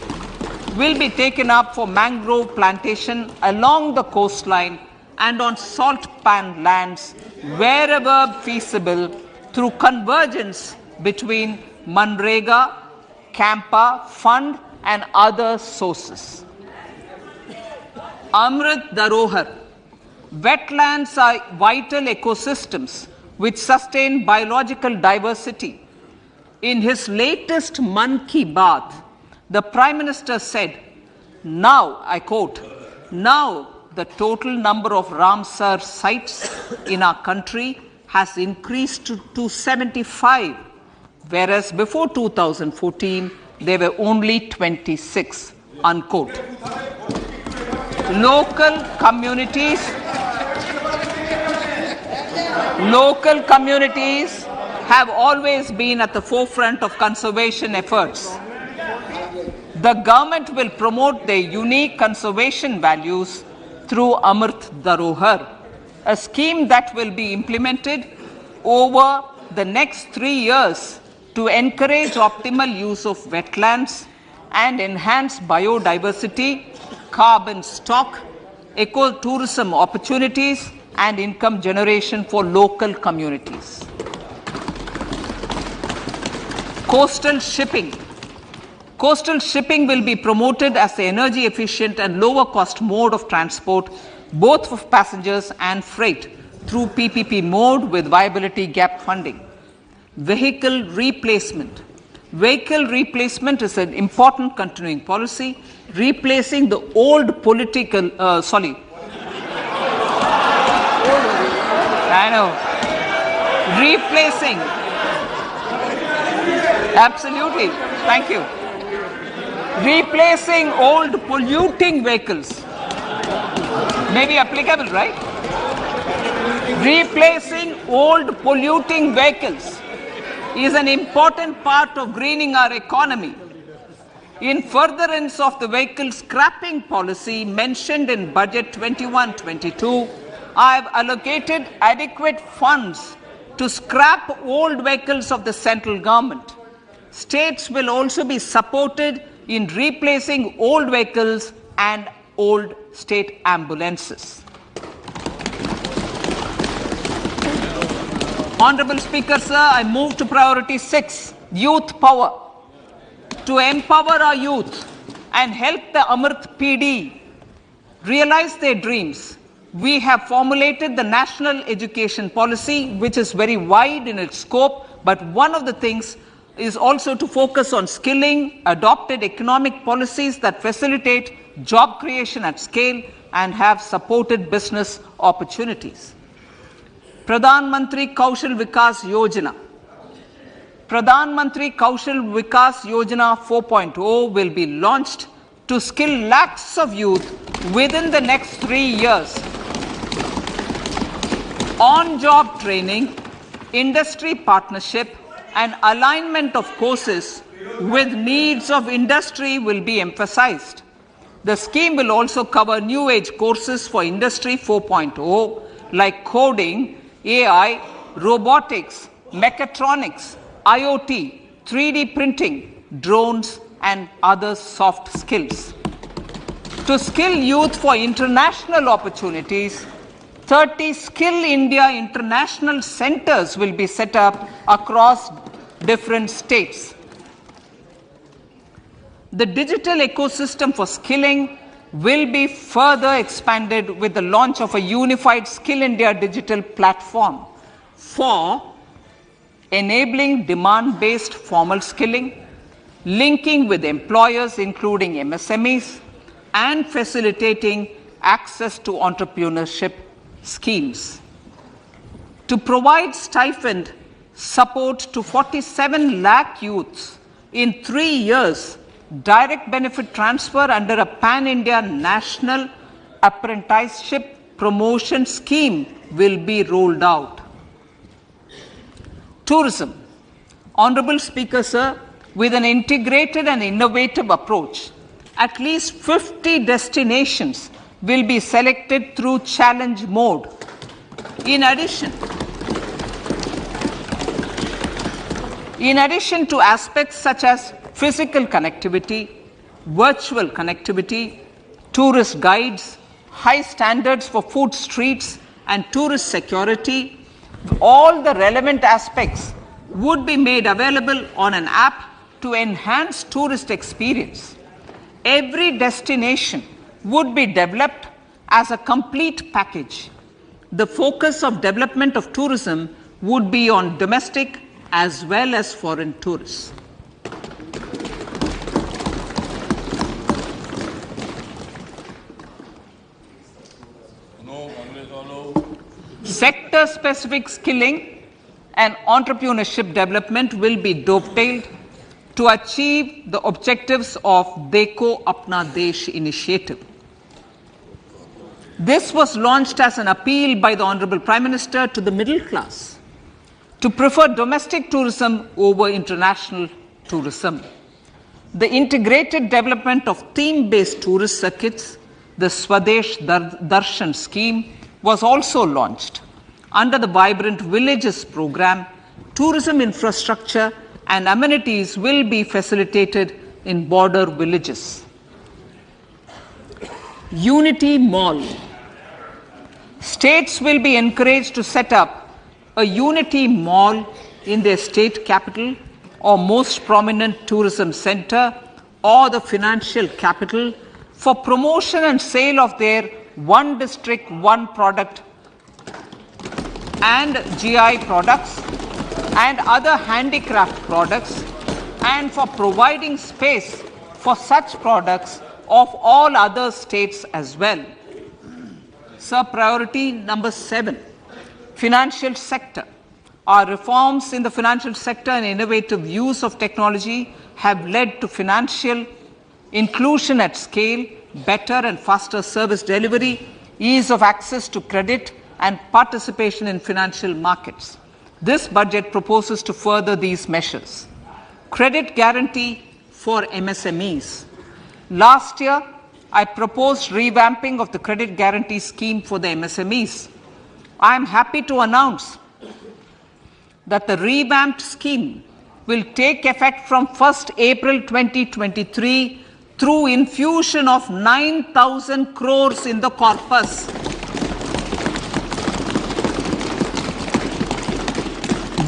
Speaker 1: will be taken up for mangrove plantation along the coastline and on salt pan lands wherever feasible through convergence between Manrega, Campa, Fund and other sources. Amrit Dharohar. Wetlands are vital ecosystems which sustain biological diversity. In his latest Man Ki Baat, the Prime Minister said, now, I quote, now the total number of Ramsar sites in our country has increased to 75, whereas before 2014, there were only 26, unquote. Local communities have always been at the forefront of conservation efforts. The government will promote their unique conservation values through Amrit Dharohar, a scheme that will be implemented over the next 3 years to encourage optimal use of wetlands and enhance biodiversity, carbon stock, ecotourism opportunities, and income generation for local communities. Coastal shipping. Coastal shipping will be promoted as the energy efficient and lower cost mode of transport, both for passengers and freight, through PPP mode with viability gap funding. Vehicle replacement. Vehicle replacement is an important continuing policy, replacing the old political, replacing, absolutely, thank you. Replacing old polluting vehicles. May be applicable, right? Replacing old polluting vehicles is an important part of greening our economy. In furtherance of the vehicle scrapping policy mentioned in Budget 21-22, I have allocated adequate funds to scrap old vehicles of the central government. States will also be supported in replacing old vehicles and old state ambulances. Honorable Speaker, sir, I move to priority 6, youth power. To empower our youth and help the Amrit PD realize their dreams, we have formulated the National Education Policy, which is very wide in its scope, but one of the things is also to focus on skilling, adopted economic policies that facilitate job creation at scale and have supported business opportunities. Pradhan Mantri Kaushal Vikas Yojana. Pradhan Mantri Kaushal Vikas Yojana 4.0 will be launched to skill lakhs of youth within the next 3 years. On-job training, industry partnership, and alignment of courses with needs of industry will be emphasized. The scheme will also cover new age courses for Industry 4.0 like coding, AI, robotics, mechatronics, IoT, 3D printing, drones, and other soft skills. To skill youth for international opportunities, 30 Skill India International Centers will be set up across different states. The digital ecosystem for skilling will be further expanded with the launch of a unified Skill India digital platform for enabling demand-based formal skilling, linking with employers including MSMEs, and facilitating access to entrepreneurship schemes. To provide stipend support to 47 lakh youths in 3 years, direct benefit transfer under a pan-India national apprenticeship promotion scheme will be rolled out. Tourism. Honorable Speaker, sir, with an integrated and innovative approach, at least 50 destinations will be selected through challenge mode. In addition to aspects such as physical connectivity, virtual connectivity, tourist guides, high standards for food streets, and tourist security, all the relevant aspects would be made available on an app to enhance tourist experience. Every destination would be developed as a complete package. The focus of development of tourism would be on domestic as well as foreign tourists. Sector-specific skilling and entrepreneurship development will be dovetailed to achieve the objectives of Dekho Apna Desh initiative. This was launched as an appeal by the Honorable Prime Minister to the middle class to prefer domestic tourism over international tourism. The integrated development of theme-based tourist circuits, the Swadesh Darshan scheme, was also launched. Under the Vibrant Villages program, tourism infrastructure and amenities will be facilitated in border villages. Unity Mall. States will be encouraged to set up a Unity Mall in their state capital or most prominent tourism center or the financial capital for promotion and sale of their one district, one product and GI products and other handicraft products, and for providing space for such products of all other states as well. Sir, priority number 7, financial sector. Our reforms in the financial sector and innovative use of technology have led to financial inclusion at scale, better and faster service delivery, ease of access to credit, and participation in financial markets. This budget proposes to further these measures. Credit guarantee for MSMEs. Last year, I proposed revamping of the credit guarantee scheme for the MSMEs. I am happy to announce that the revamped scheme will take effect from 1st April 2023 through infusion of 9,000 crores in the corpus.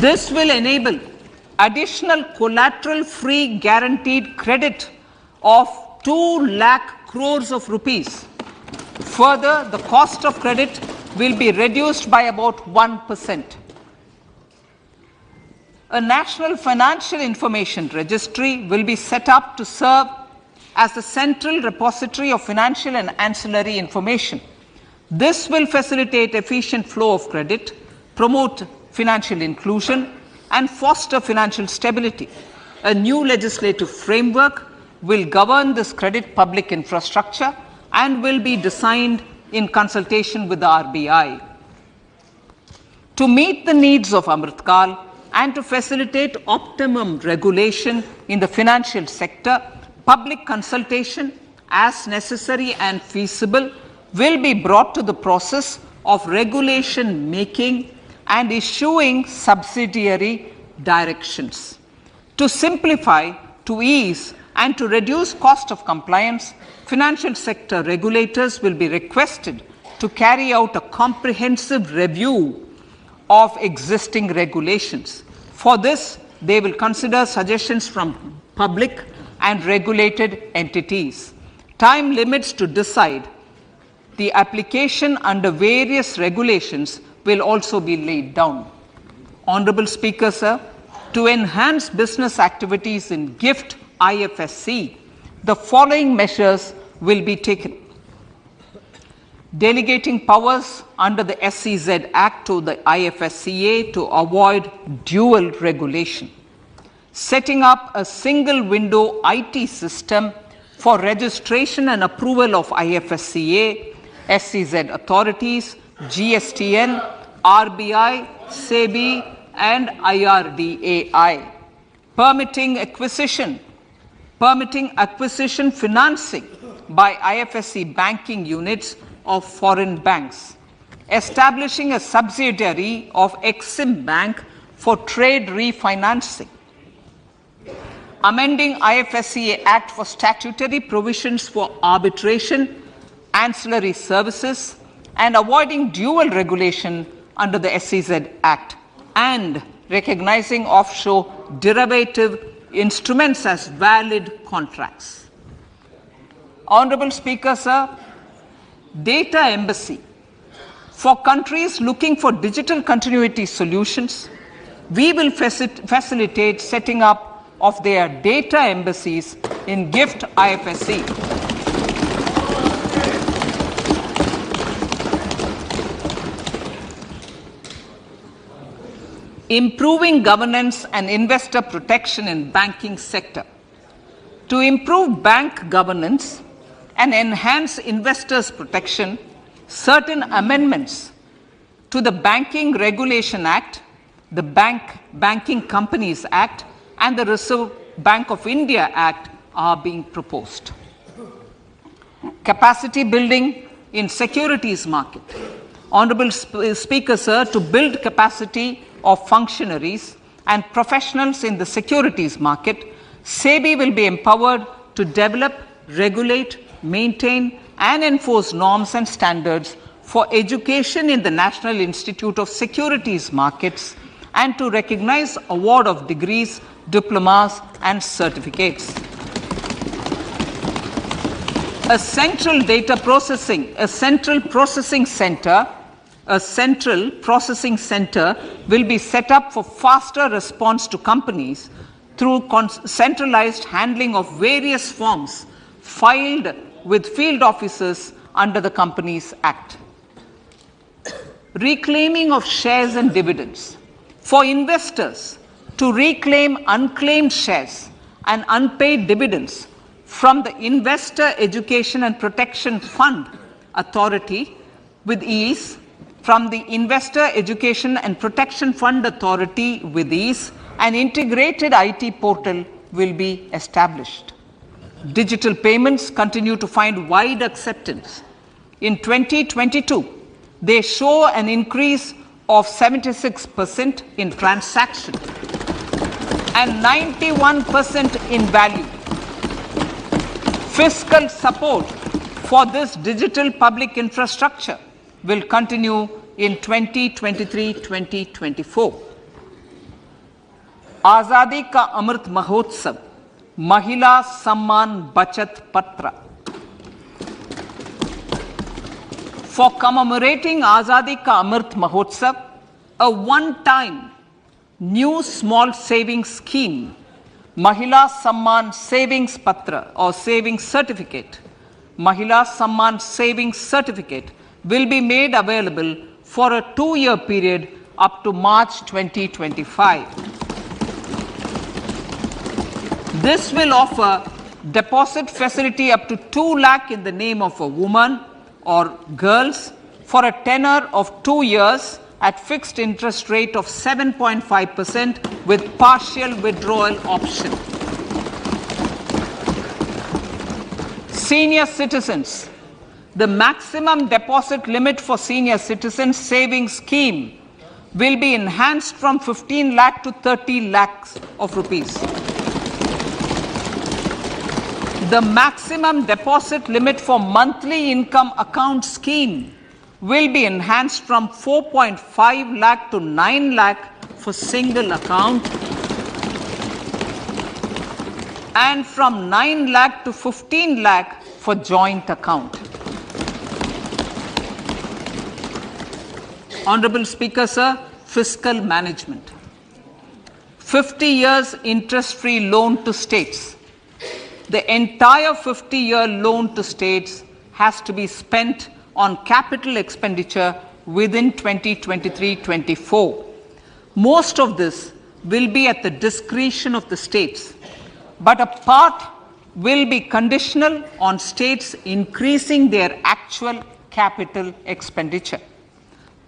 Speaker 1: This will enable additional collateral-free guaranteed credit of 2 lakh crores of rupees. Further, the cost of credit will be reduced by about 1%. A national financial information registry will be set up to serve as the central repository of financial and ancillary information. This will facilitate efficient flow of credit, promote financial inclusion, and foster financial stability. A new legislative framework will govern this credit public infrastructure and will be designed in consultation with the RBI. To meet the needs of Amritkal and to facilitate optimum regulation in the financial sector, public consultation, as necessary and feasible, will be brought to the process of regulation making and issuing subsidiary directions. To simplify, to ease, and to reduce cost of compliance, financial sector regulators will be requested to carry out a comprehensive review of existing regulations. For this, they will consider suggestions from public and regulated entities. Time limits to decide the application under various regulations will also be laid down. Honorable Speaker, sir, to enhance business activities in GIFT IFSC, the following measures will be taken. Delegating powers under the SEZ Act to the IFSCA to avoid dual regulation. Setting up a single window IT system for registration and approval of IFSCA, SEZ authorities, GSTN, RBI, SEBI, and IRDAI. Permitting acquisition financing by IFSC banking units of foreign banks. Establishing a subsidiary of Exim Bank for trade refinancing. Amending IFSCA Act for statutory provisions for arbitration, ancillary services, and avoiding dual regulation under the SEZ Act, and recognizing offshore derivative instruments as valid contracts. Honorable Speaker, sir, data embassy. For countries looking for digital continuity solutions, we will facilitate setting up of their data embassies in GIFT IFSC. Improving governance and investor protection in banking sector. To improve bank governance and enhance investors' protection, certain amendments to the Banking Regulation Act, the Banking Companies Act, and the Reserve Bank of India Act are being proposed. Capacity building in securities market. Honorable Speaker, sir, to build capacity of functionaries and professionals in the securities market, SEBI will be empowered to develop, regulate, maintain, and enforce norms and standards for education in the National Institute of Securities Markets and to recognize award of degrees, diplomas, and certificates. A central processing center will be set up for faster response to companies through centralized handling of various forms filed with field officers under the Companies Act. Reclaiming of shares and dividends. For investors to reclaim unclaimed shares and unpaid dividends from the Investor Education and Protection Fund Authority with ease, from the Investor Education and Protection Fund Authority with ease, an integrated IT portal will be established. Digital payments continue to find wide acceptance. In 2022, they show an increase of 76% in transaction and 91% in value. Fiscal support for this digital public infrastructure will continue in 2023-2024. Azadi Ka Amrit Mahotsav, Mahila Samman Bachat Patra. For commemorating Azadi Ka Amrit Mahotsav, a one-time new small savings scheme, Mahila Samman Savings Patra or Savings Certificate, Mahila Samman Savings Certificate will be made available for a 2-year period up to March 2025. This will offer deposit facility up to 2 lakh in the name of a woman or girls for a tenure of 2 years at fixed interest rate of 7.5% with partial withdrawal option. Senior citizens. The maximum deposit limit for senior citizens savings scheme will be enhanced from 15 lakh to 30 lakhs of rupees. The maximum deposit limit for monthly income account scheme will be enhanced from 4.5 lakh to 9 lakh for single account and from 9 lakh to 15 lakh for joint account. Honorable Speaker, sir, fiscal management. 50 years interest-free loan to states. The entire 50-year loan to states has to be spent on capital expenditure within 2023-24. Most of this will be at the discretion of the states, but a part will be conditional on states increasing their actual capital expenditure.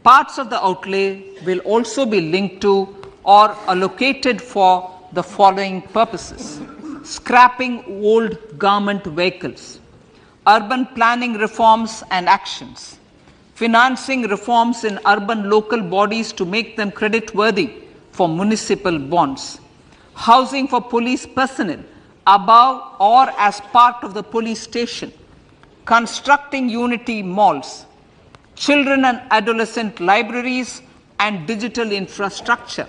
Speaker 1: Parts of the outlay will also be linked to or allocated for the following purposes: scrapping old government vehicles, urban planning reforms and actions, financing reforms in urban local bodies to make them credit-worthy for municipal bonds, housing for police personnel above or as part of the police station, constructing unity malls, children and adolescent libraries and digital infrastructure,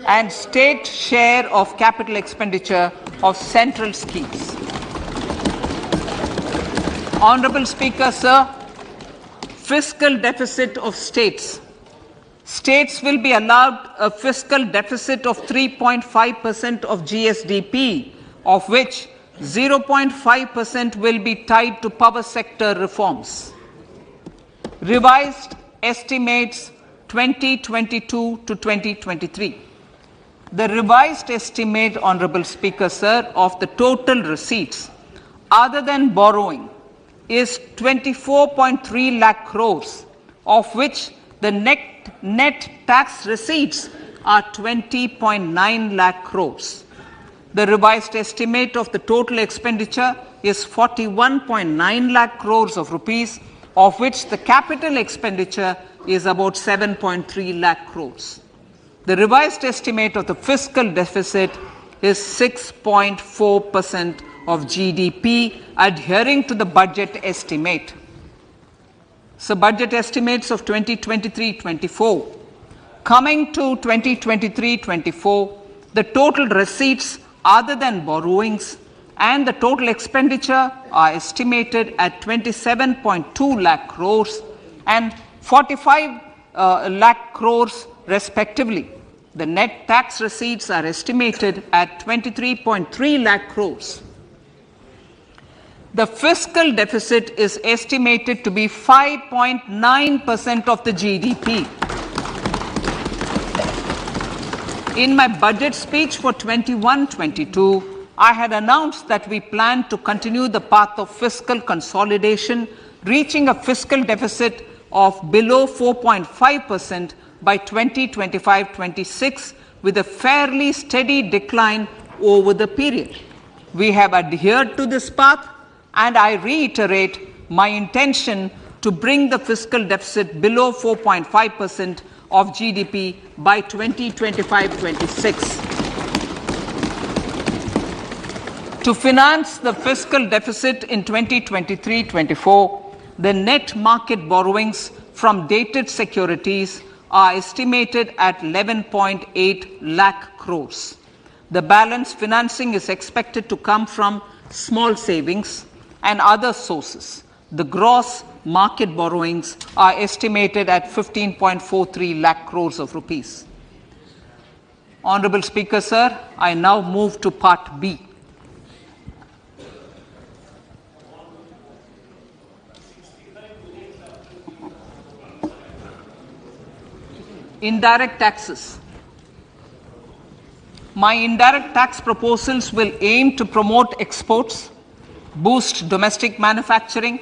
Speaker 1: and state share of capital expenditure of central schemes. Honorable Speaker, sir, fiscal deficit of states. States will be allowed a fiscal deficit of 3.5% of GSDP, of which 0.5% will be tied to power sector reforms. Revised estimates 2022 to 2023. The revised estimate, Honorable Speaker, sir, of the total receipts other than borrowing is 24.3 lakh crores, of which the net tax receipts are 20.9 lakh crores. The revised estimate of the total expenditure is 41.9 lakh crores of rupees, of which the capital expenditure is about 7.3 lakh crores. The revised estimate of the fiscal deficit is 6.4% of GDP, adhering to the budget estimate. So, budget estimates of 2023-24. Coming to 2023-24, the total receipts other than borrowings and the total expenditure are estimated at 27.2 lakh crores and 45 lakh crores respectively. The net tax receipts are estimated at 23.3 lakh crores. The fiscal deficit is estimated to be 5.9% of the GDP. In my budget speech for 21-22, I had announced that we plan to continue the path of fiscal consolidation, reaching a fiscal deficit of below 4.5% by 2025-26, with a fairly steady decline over the period. We have adhered to this path, and I reiterate my intention to bring the fiscal deficit below 4.5% of GDP by 2025-26. To finance the fiscal deficit in 2023-24, the net market borrowings from dated securities are estimated at 11.8 lakh crores. The balance financing is expected to come from small savings and other sources. The gross market borrowings are estimated at 15.43 lakh crores of rupees. Honorable Speaker, sir, I now move to Part B. Indirect taxes. My indirect tax proposals will aim to promote exports, boost domestic manufacturing,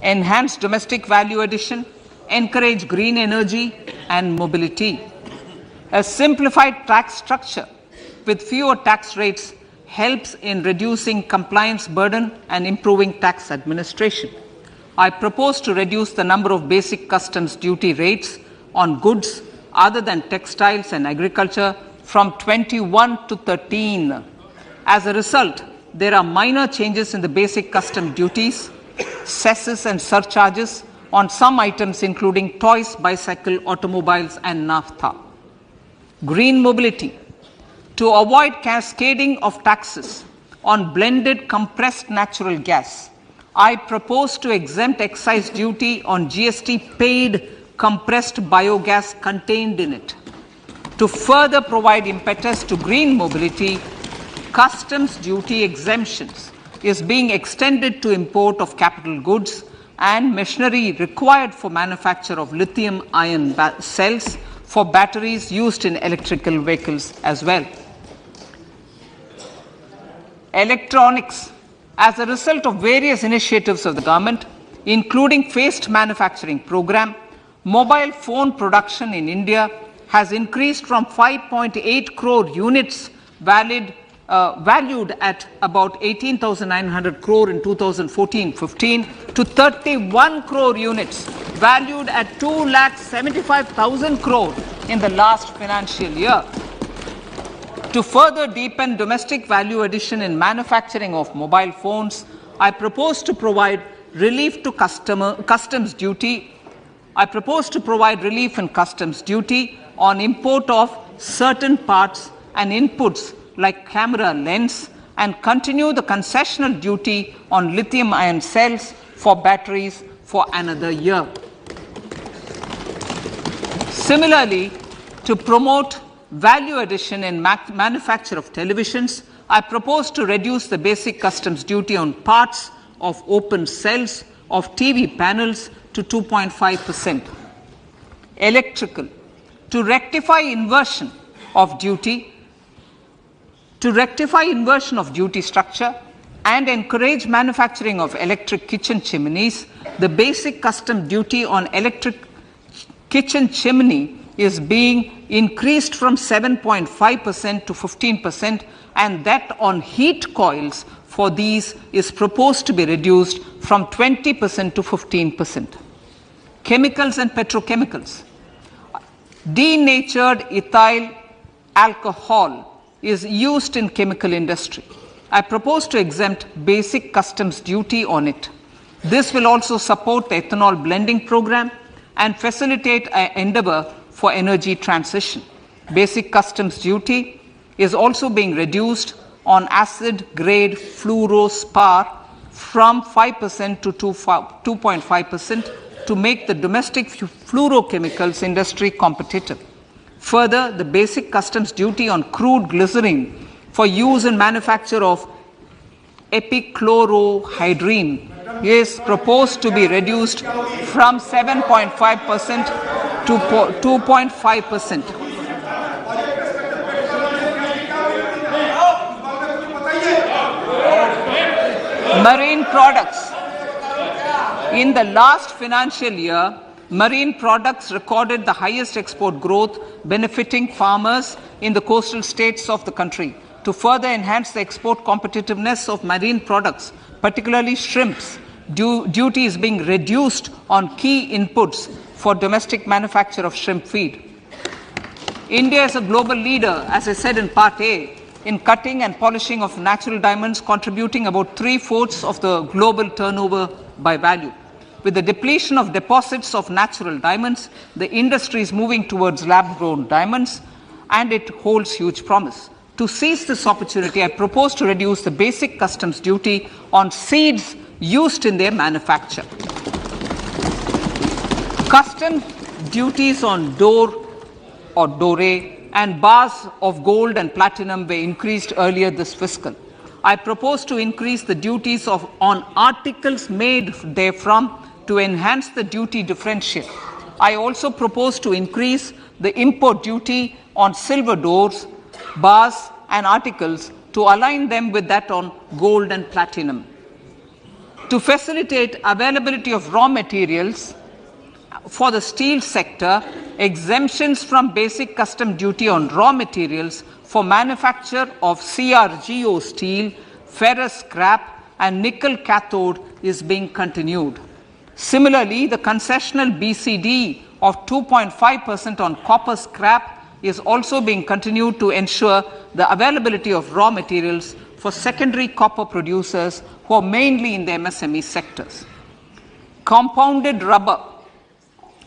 Speaker 1: enhance domestic value addition, encourage green energy and mobility. A simplified tax structure with fewer tax rates helps in reducing compliance burden and improving tax administration. I propose to reduce the number of basic customs duty rates on goods other than textiles and agriculture from 21 to 13. As a result, there are minor changes in the basic custom duties, cesses and surcharges on some items including toys, bicycle, automobiles and naphtha. Green mobility. To avoid cascading of taxes on blended compressed natural gas, I propose to exempt excise duty on GST paid compressed biogas contained in it. To further provide impetus to green mobility, customs duty exemptions is being extended to import of capital goods and machinery required for manufacture of lithium-ion cells for batteries used in electrical vehicles as well. Electronics. As a result of various initiatives of the government, including phased manufacturing program, mobile phone production in India has increased from 5.8 crore units valued at about 18,900 crore in 2014-15 to 31 crore units valued at 2,75,000 crore in the last financial year. To further deepen domestic value addition in manufacturing of mobile phones, I propose to provide relief to customs duty. I propose to provide relief in customs duty on import of certain parts and inputs like camera lens and continue the concessional duty on lithium-ion cells for batteries for another year. Similarly, to promote value addition in manufacture of televisions, I propose to reduce the basic customs duty on parts of open cells of TV panels to 2.5%. Electrical. To rectify inversion of duty structure and encourage manufacturing of electric kitchen chimneys, the basic custom duty on electric kitchen chimney is being increased from 7.5% to 15%, and that on heat coils for these is proposed to be reduced from 20% to 15%. Chemicals and petrochemicals. Denatured ethyl alcohol is used in chemical industry. I propose to exempt basic customs duty on it. This will also support the ethanol blending program and facilitate an endeavor for energy transition. Basic customs duty is also being reduced on acid grade fluorospar from 5% to 2.5% to make the domestic fluorochemicals industry competitive. Further, the basic customs duty on crude glycerine for use in manufacture of epichlorohydrin is proposed to be reduced from 7.5% to 2.5%. Marine products. In the last financial year, Marine products recorded the highest export growth, benefiting farmers in the coastal states of the country. To further enhance the export competitiveness of marine products, particularly shrimps, duty is being reduced on key inputs for domestic manufacture of shrimp feed. India is a global leader, as I said in Part A, in cutting and polishing of natural diamonds, contributing about 3/4 of the global turnover by value. With the depletion of deposits of natural diamonds, the industry is moving towards lab-grown diamonds, and it holds huge promise. To seize this opportunity, I propose to reduce the basic customs duty on seeds used in their manufacture. Customs duties on dore and bars of gold and platinum were increased earlier this fiscal. I propose to increase the duties on articles made therefrom to enhance the duty differential. I also propose to increase the import duty on silver doors, bars and articles to align them with that on gold and platinum. To facilitate availability of raw materials for the steel sector, exemptions from basic custom duty on raw materials for manufacture of CRGO steel, ferrous scrap and nickel cathode is being continued. Similarly, the concessional BCD of 2.5% on copper scrap is also being continued to ensure the availability of raw materials for secondary copper producers who are mainly in the MSME sectors. Compounded rubber.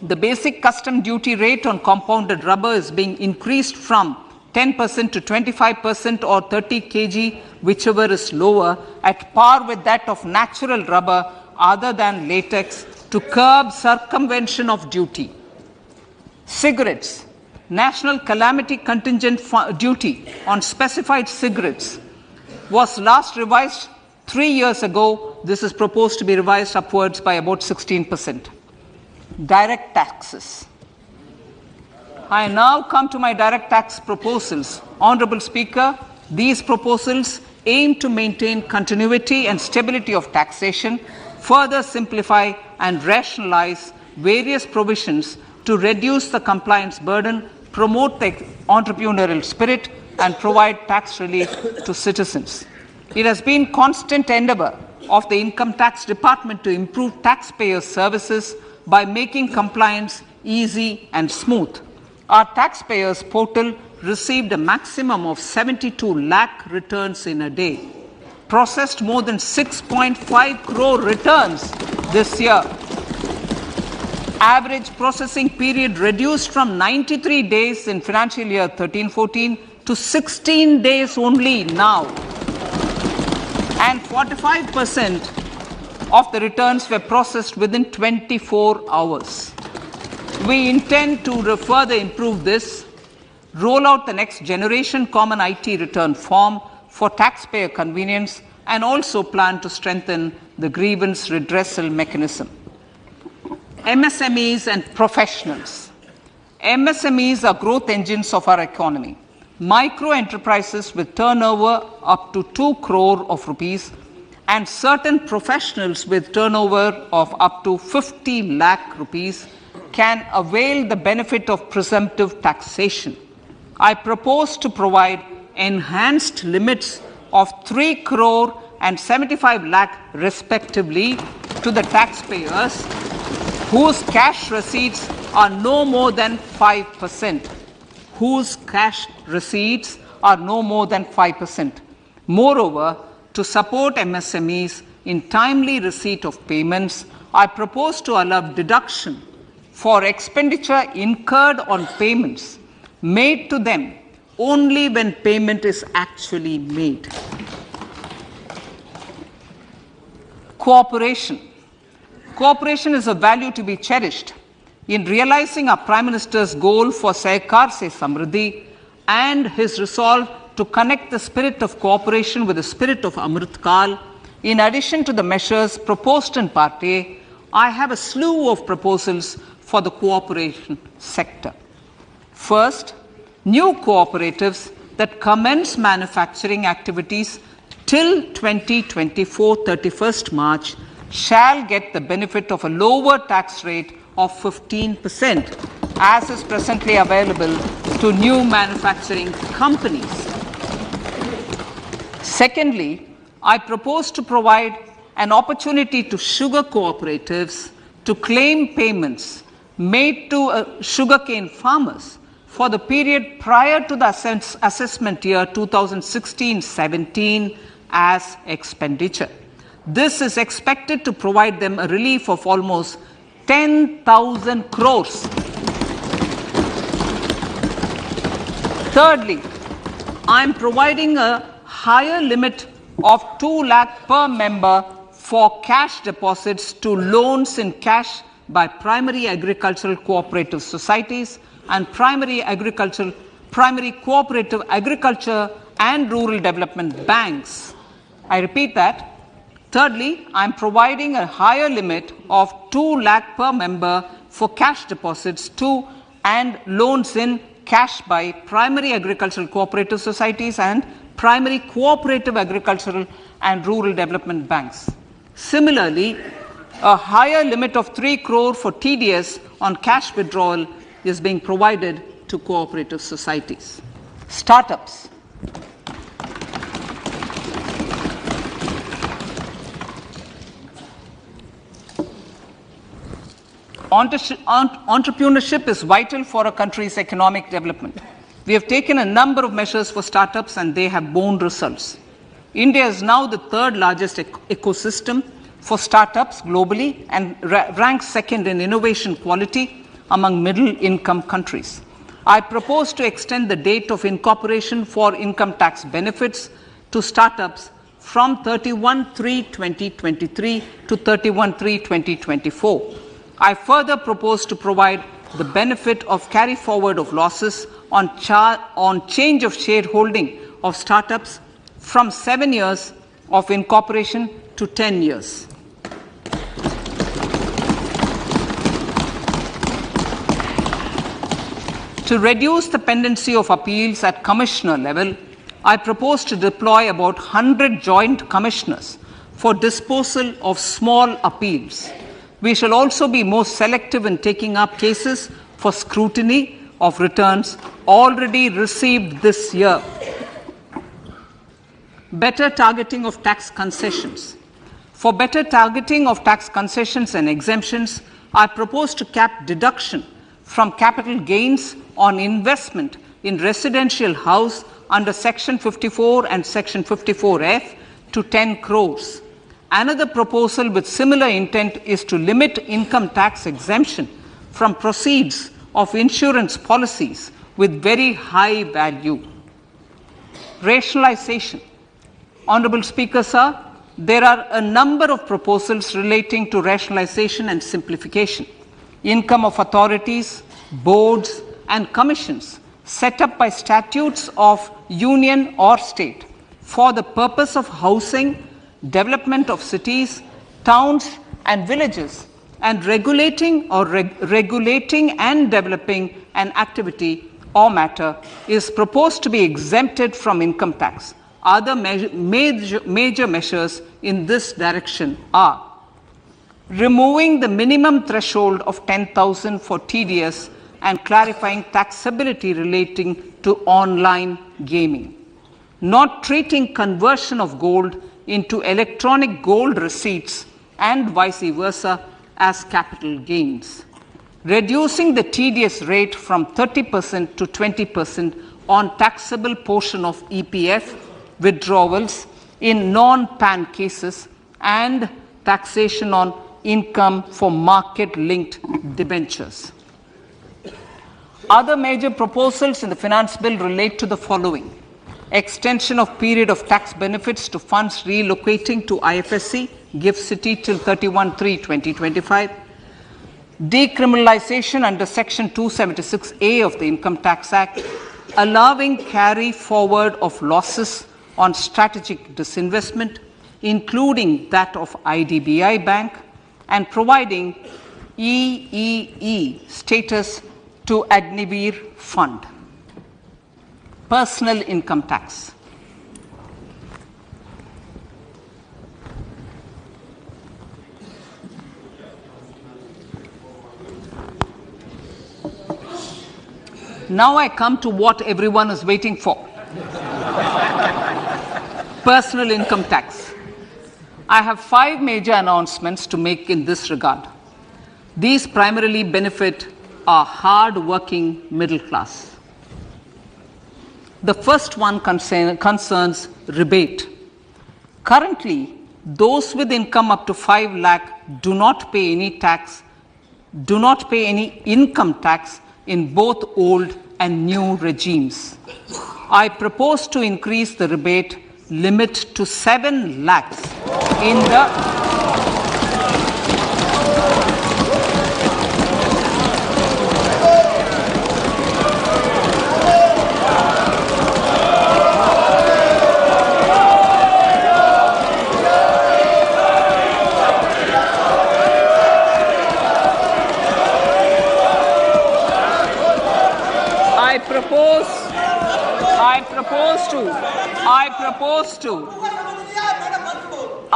Speaker 1: The basic custom duty rate on compounded rubber is being increased from 10% to 25% or 30 kg, whichever is lower, at par with that of natural rubber other than latex, to curb circumvention of duty. Cigarettes. National calamity contingent duty on specified cigarettes was last revised 3 years ago. This is proposed to be revised upwards by about 16%. Direct taxes. I now come to my direct tax proposals. Honourable Speaker, these proposals aim to maintain continuity and stability of taxation, further simplify and rationalize various provisions to reduce the compliance burden, promote the entrepreneurial spirit, and provide tax relief to citizens. It has been constant endeavour of the Income Tax Department to improve taxpayer services by making compliance easy and smooth. Our taxpayers portal received a maximum of 72 lakh returns in a day, processed more than 6.5 crore returns this year. Average processing period reduced from 93 days in financial year 13-14 to 16 days only now. And 45% of the returns were processed within 24 hours. We intend to further improve this, roll out the next generation common IT return form for taxpayer convenience, and also plan to strengthen the grievance redressal mechanism. MSMEs and professionals. MSMEs are growth engines of our economy. Micro enterprises with turnover up to 2 crore of rupees and certain professionals with turnover of up to 50 lakh rupees can avail the benefit of presumptive taxation. I propose to provide enhanced limits of 3 crore and 75 lakh respectively to the taxpayers whose cash receipts are no more than 5%. Whose cash receipts are no more than 5%. Moreover, to support MSMEs in timely receipt of payments, I propose to allow deduction for expenditure incurred on payments made to them only when payment is actually made. Cooperation. Cooperation is a value to be cherished. In realizing our Prime Minister's goal for Sehkar Se Samriddhi and his resolve to connect the spirit of cooperation with the spirit of Amrit Kal, in addition to the measures proposed in Part A, I have a slew of proposals for the cooperation sector. First, new cooperatives that commence manufacturing activities till 2024 31st March shall get the benefit of a lower tax rate of 15%, as is presently available to new manufacturing companies. Secondly, I propose to provide an opportunity to sugar cooperatives to claim payments made to sugarcane farmers for the period prior to the assessment year 2016-17 as expenditure. This is expected to provide them a relief of almost 10,000 crores. Thirdly, I am providing a higher limit of 2 lakh per member for cash deposits to loans in cash by primary agricultural cooperative societies and primary cooperative agriculture and rural development banks. I repeat that. Thirdly, I am providing a higher limit of 2 lakh per member for cash deposits to and loans in cash by primary agricultural cooperative societies and primary cooperative agricultural and rural development banks. Similarly, a higher limit of 3 crore for TDS on cash withdrawal is being provided to cooperative societies. Startups. Entrepreneurship is vital for a country's economic development. We have taken a number of measures for startups and they have borne results. India is now the third largest ecosystem for startups globally and ranks second in innovation quality among middle-income countries. I propose to extend the date of incorporation for income tax benefits to startups from 31/3/2023 to 31/3/2024. I further propose to provide the benefit of carry forward of losses on change of shareholding of startups from 7 years of incorporation to 10 years. To reduce the pendency of appeals at commissioner level, I propose to deploy about 100 joint commissioners for disposal of small appeals. We shall also be more selective in taking up cases for scrutiny of returns already received this year. Better targeting of tax concessions. For better targeting of tax concessions and exemptions, I propose to cap deduction from capital gains on investment in residential house under Section 54 and Section 54F to 10 crores. Another proposal with similar intent is to limit income tax exemption from proceeds of insurance policies with very high value. Rationalization. Honorable Speaker, sir, there are a number of proposals relating to rationalization and simplification. Income of authorities, boards, and commissions set up by statutes of union or state for the purpose of housing, development of cities, towns, and villages, and regulating and developing an activity or matter is proposed to be exempted from income tax. Other major measures in this direction are removing the minimum threshold of 10,000 for TDS and clarifying taxability relating to online gaming, not treating conversion of gold into electronic gold receipts and vice versa as capital gains, reducing the TDS rate from 30% to 20% on taxable portion of EPF withdrawals in non-PAN cases, and taxation on income for market-linked debentures. Other major proposals in the finance bill relate to the following: extension of period of tax benefits to funds relocating to IFSC, GIFT City till 31/3/2025, decriminalization under Section 276A of the Income Tax Act, allowing carry forward of losses on strategic disinvestment, including that of IDBI Bank, and providing EEE status to Agniveer Fund. Personal income tax. Now I come to what everyone is waiting for. Personal income tax. I have 5 major announcements to make in this regard. These primarily benefit our hard-working middle class. The first one concerns rebate. Currently, those with income up to 5 lakh do not pay any income tax in both old and new regimes. I propose to increase the rebate limit to 7 lakhs in the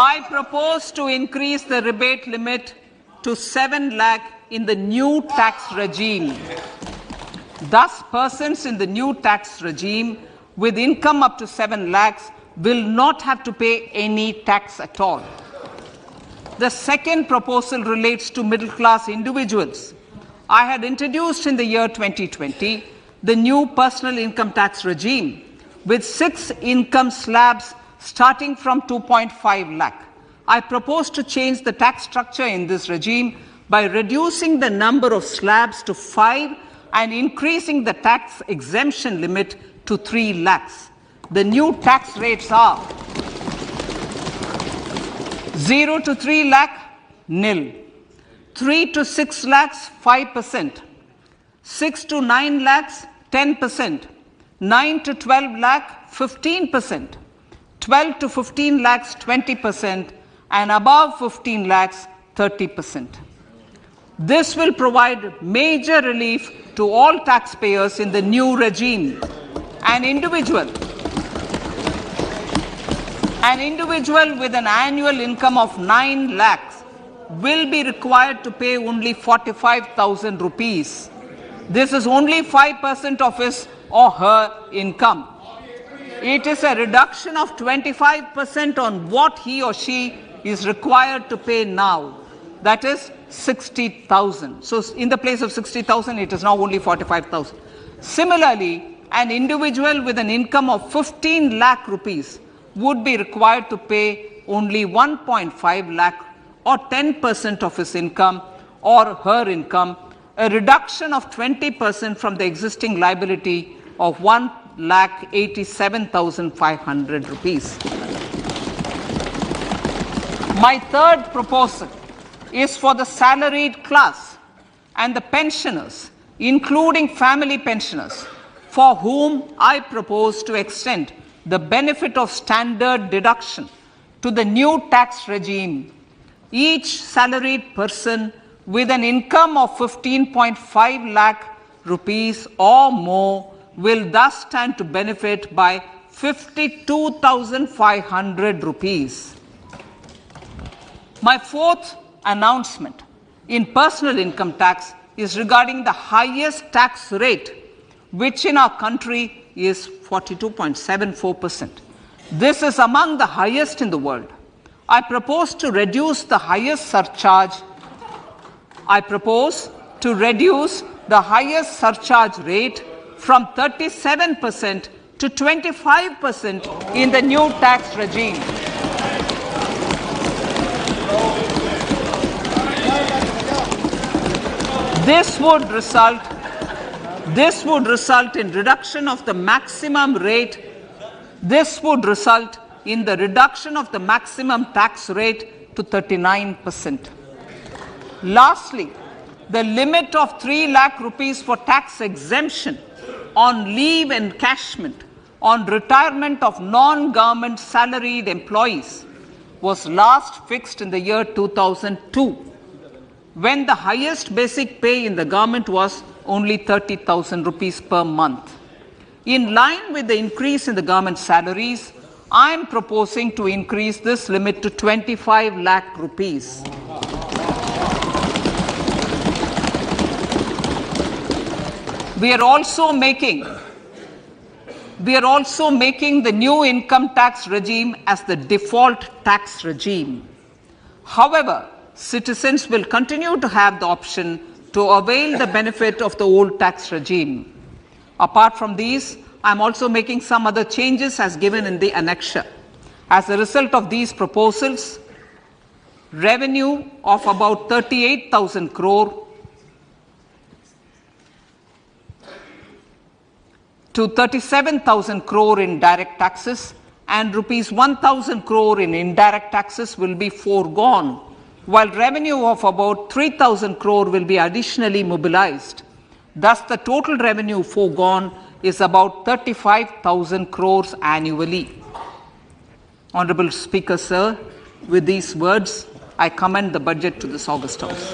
Speaker 1: I propose to increase the rebate limit to 7 lakh in the new tax regime. Thus, persons in the new tax regime with income up to 7 lakhs will not have to pay any tax at all. The second proposal relates to middle class individuals. I had introduced in the year 2020 the new personal income tax regime with 6 income slabs starting from 2.5 lakh. I propose to change the tax structure in this regime by reducing the number of slabs to 5 and increasing the tax exemption limit to 3 lakhs. The new tax rates are 0 to 3 lakh, nil. 3 to 6 lakhs, 5%. 6 to 9 lakhs, 10%. 9 to 12 lakh, 15%. 12 to 15 lakhs, 20%. And above 15 lakhs, 30%. This will provide major relief to all taxpayers in the new regime. An individual with an annual income of 9 lakhs will be required to pay only 45,000 rupees. This is only 5% of his or her income. It is a reduction of 25% on what he or she is required to pay now. That is 60,000. So in the place of 60,000, it is now only 45,000. Similarly, an individual with an income of 15 lakh rupees would be required to pay only 1.5 lakh or 10% of his income or her income, a reduction of 20% from the existing liability of 1,87,500 rupees. My third proposal is for the salaried class and the pensioners, including family pensioners, for whom I propose to extend the benefit of standard deduction to the new tax regime. Each salaried person with an income of 15.5 lakh rupees or more will thus stand to benefit by 52,500 rupees. My fourth announcement in personal income tax is regarding the highest tax rate, which in our country is 42.74%. This is among the highest in the world. I propose to reduce the highest surcharge rate from 37% to 25% in the new tax regime. This would result in reduction of the maximum rate. This would result in the reduction of the maximum tax rate to 39%. Lastly, the limit of 3 lakh rupees for tax exemption on leave encashment on retirement of non-government salaried employees was last fixed in the year 2002, when the highest basic pay in the government was only 30,000 rupees per month. In line with the increase in the government salaries, I am proposing to increase this limit to 25 lakh rupees. We are also making the new income tax regime as the default tax regime. However, citizens will continue to have the option to avail the benefit of the old tax regime. Apart from these, I am also making some other changes as given in the annexure. As a result of these proposals, revenue of about 38,000 crore to 37,000 crore in direct taxes and rupees 1,000 crore in indirect taxes will be foregone, while revenue of about 3,000 crore will be additionally mobilized. Thus, the total revenue foregone is about 35,000 crores annually. Honorable Speaker, sir, with these words, I commend the budget to this august House.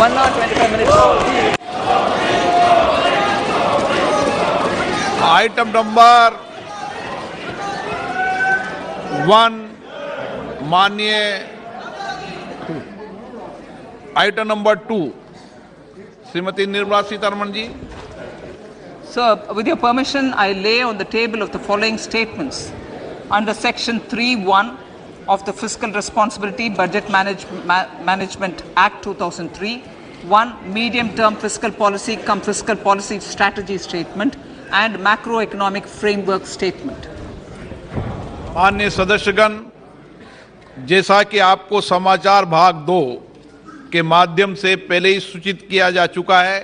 Speaker 1: One hour, 25 minutes.
Speaker 2: Item number 1, माननीय item number 2, Shrimati Nirmala Sitharaman ji.
Speaker 1: Sir, with your permission, I lay on the table of the following statements. Under Section 3(1) of the Fiscal Responsibility Budget Management Act 2003, 1. Medium-term fiscal policy cum fiscal policy strategy statement and macroeconomic framework statement.
Speaker 2: माननीय सदस्यगण, जैसा कि आपको समाचार भाग 2 के माध्यम से पहले ही सूचित किया जा चुका है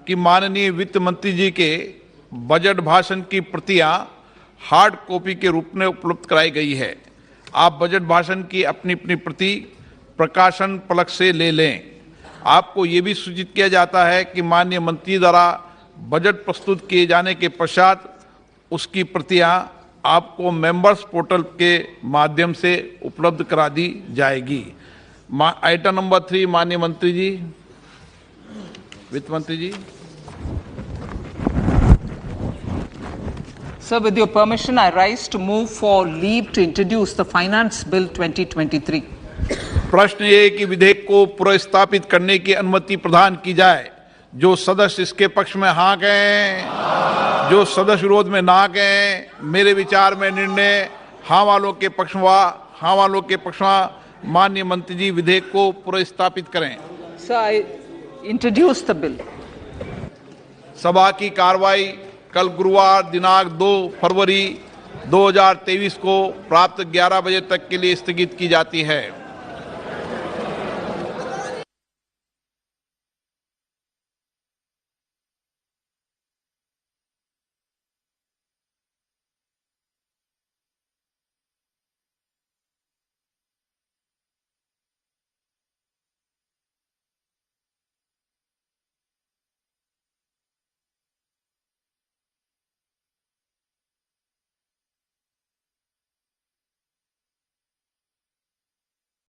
Speaker 2: कि माननीय वित्त मंत्री जी के बजट भाषण की प्रतियां हार्ड कॉपी के रूप में उपलब्ध कराई गई है. आप बजट भाषण की अपनी अपनी प्रति प्रकाशन पलक से ले लें. आपको ये भी सूचित किया जाता है कि माननीय मंत्री द्वारा बजट प्रस्तुत किए जाने के पश्चात उसकी प्रतियां आपको मेंबर्स पोर्टल के माध्यम से उपलब्ध करा दी जाएगी. आइटम नंबर 3, माननीय मंत्री जी, वित्त मंत्री जी.
Speaker 1: Sir, with your permission, I rise to move for leave to introduce the Finance Bill 2023.
Speaker 2: प्रश्न ये है कि विधेयक को पुनर्स्थापित करने की अनुमति प्रदान की जाए. जो सदस्य इसके पक्ष में हाँ कहें, जो सदस्य विरोध में ना कहें. मेरे विचार में निर्णय हाँ वालों के पक्ष में. माननीय मंत्री जी विधेयक को पुनर्स्थापित करें.
Speaker 1: Sir, I introduce the bill.
Speaker 2: सभा की कार्रवाई कल गुरुवार दिनांक 2 फरवरी 2023 को प्राप्त 11 बजे तक के लिए स्थगित की जाती है.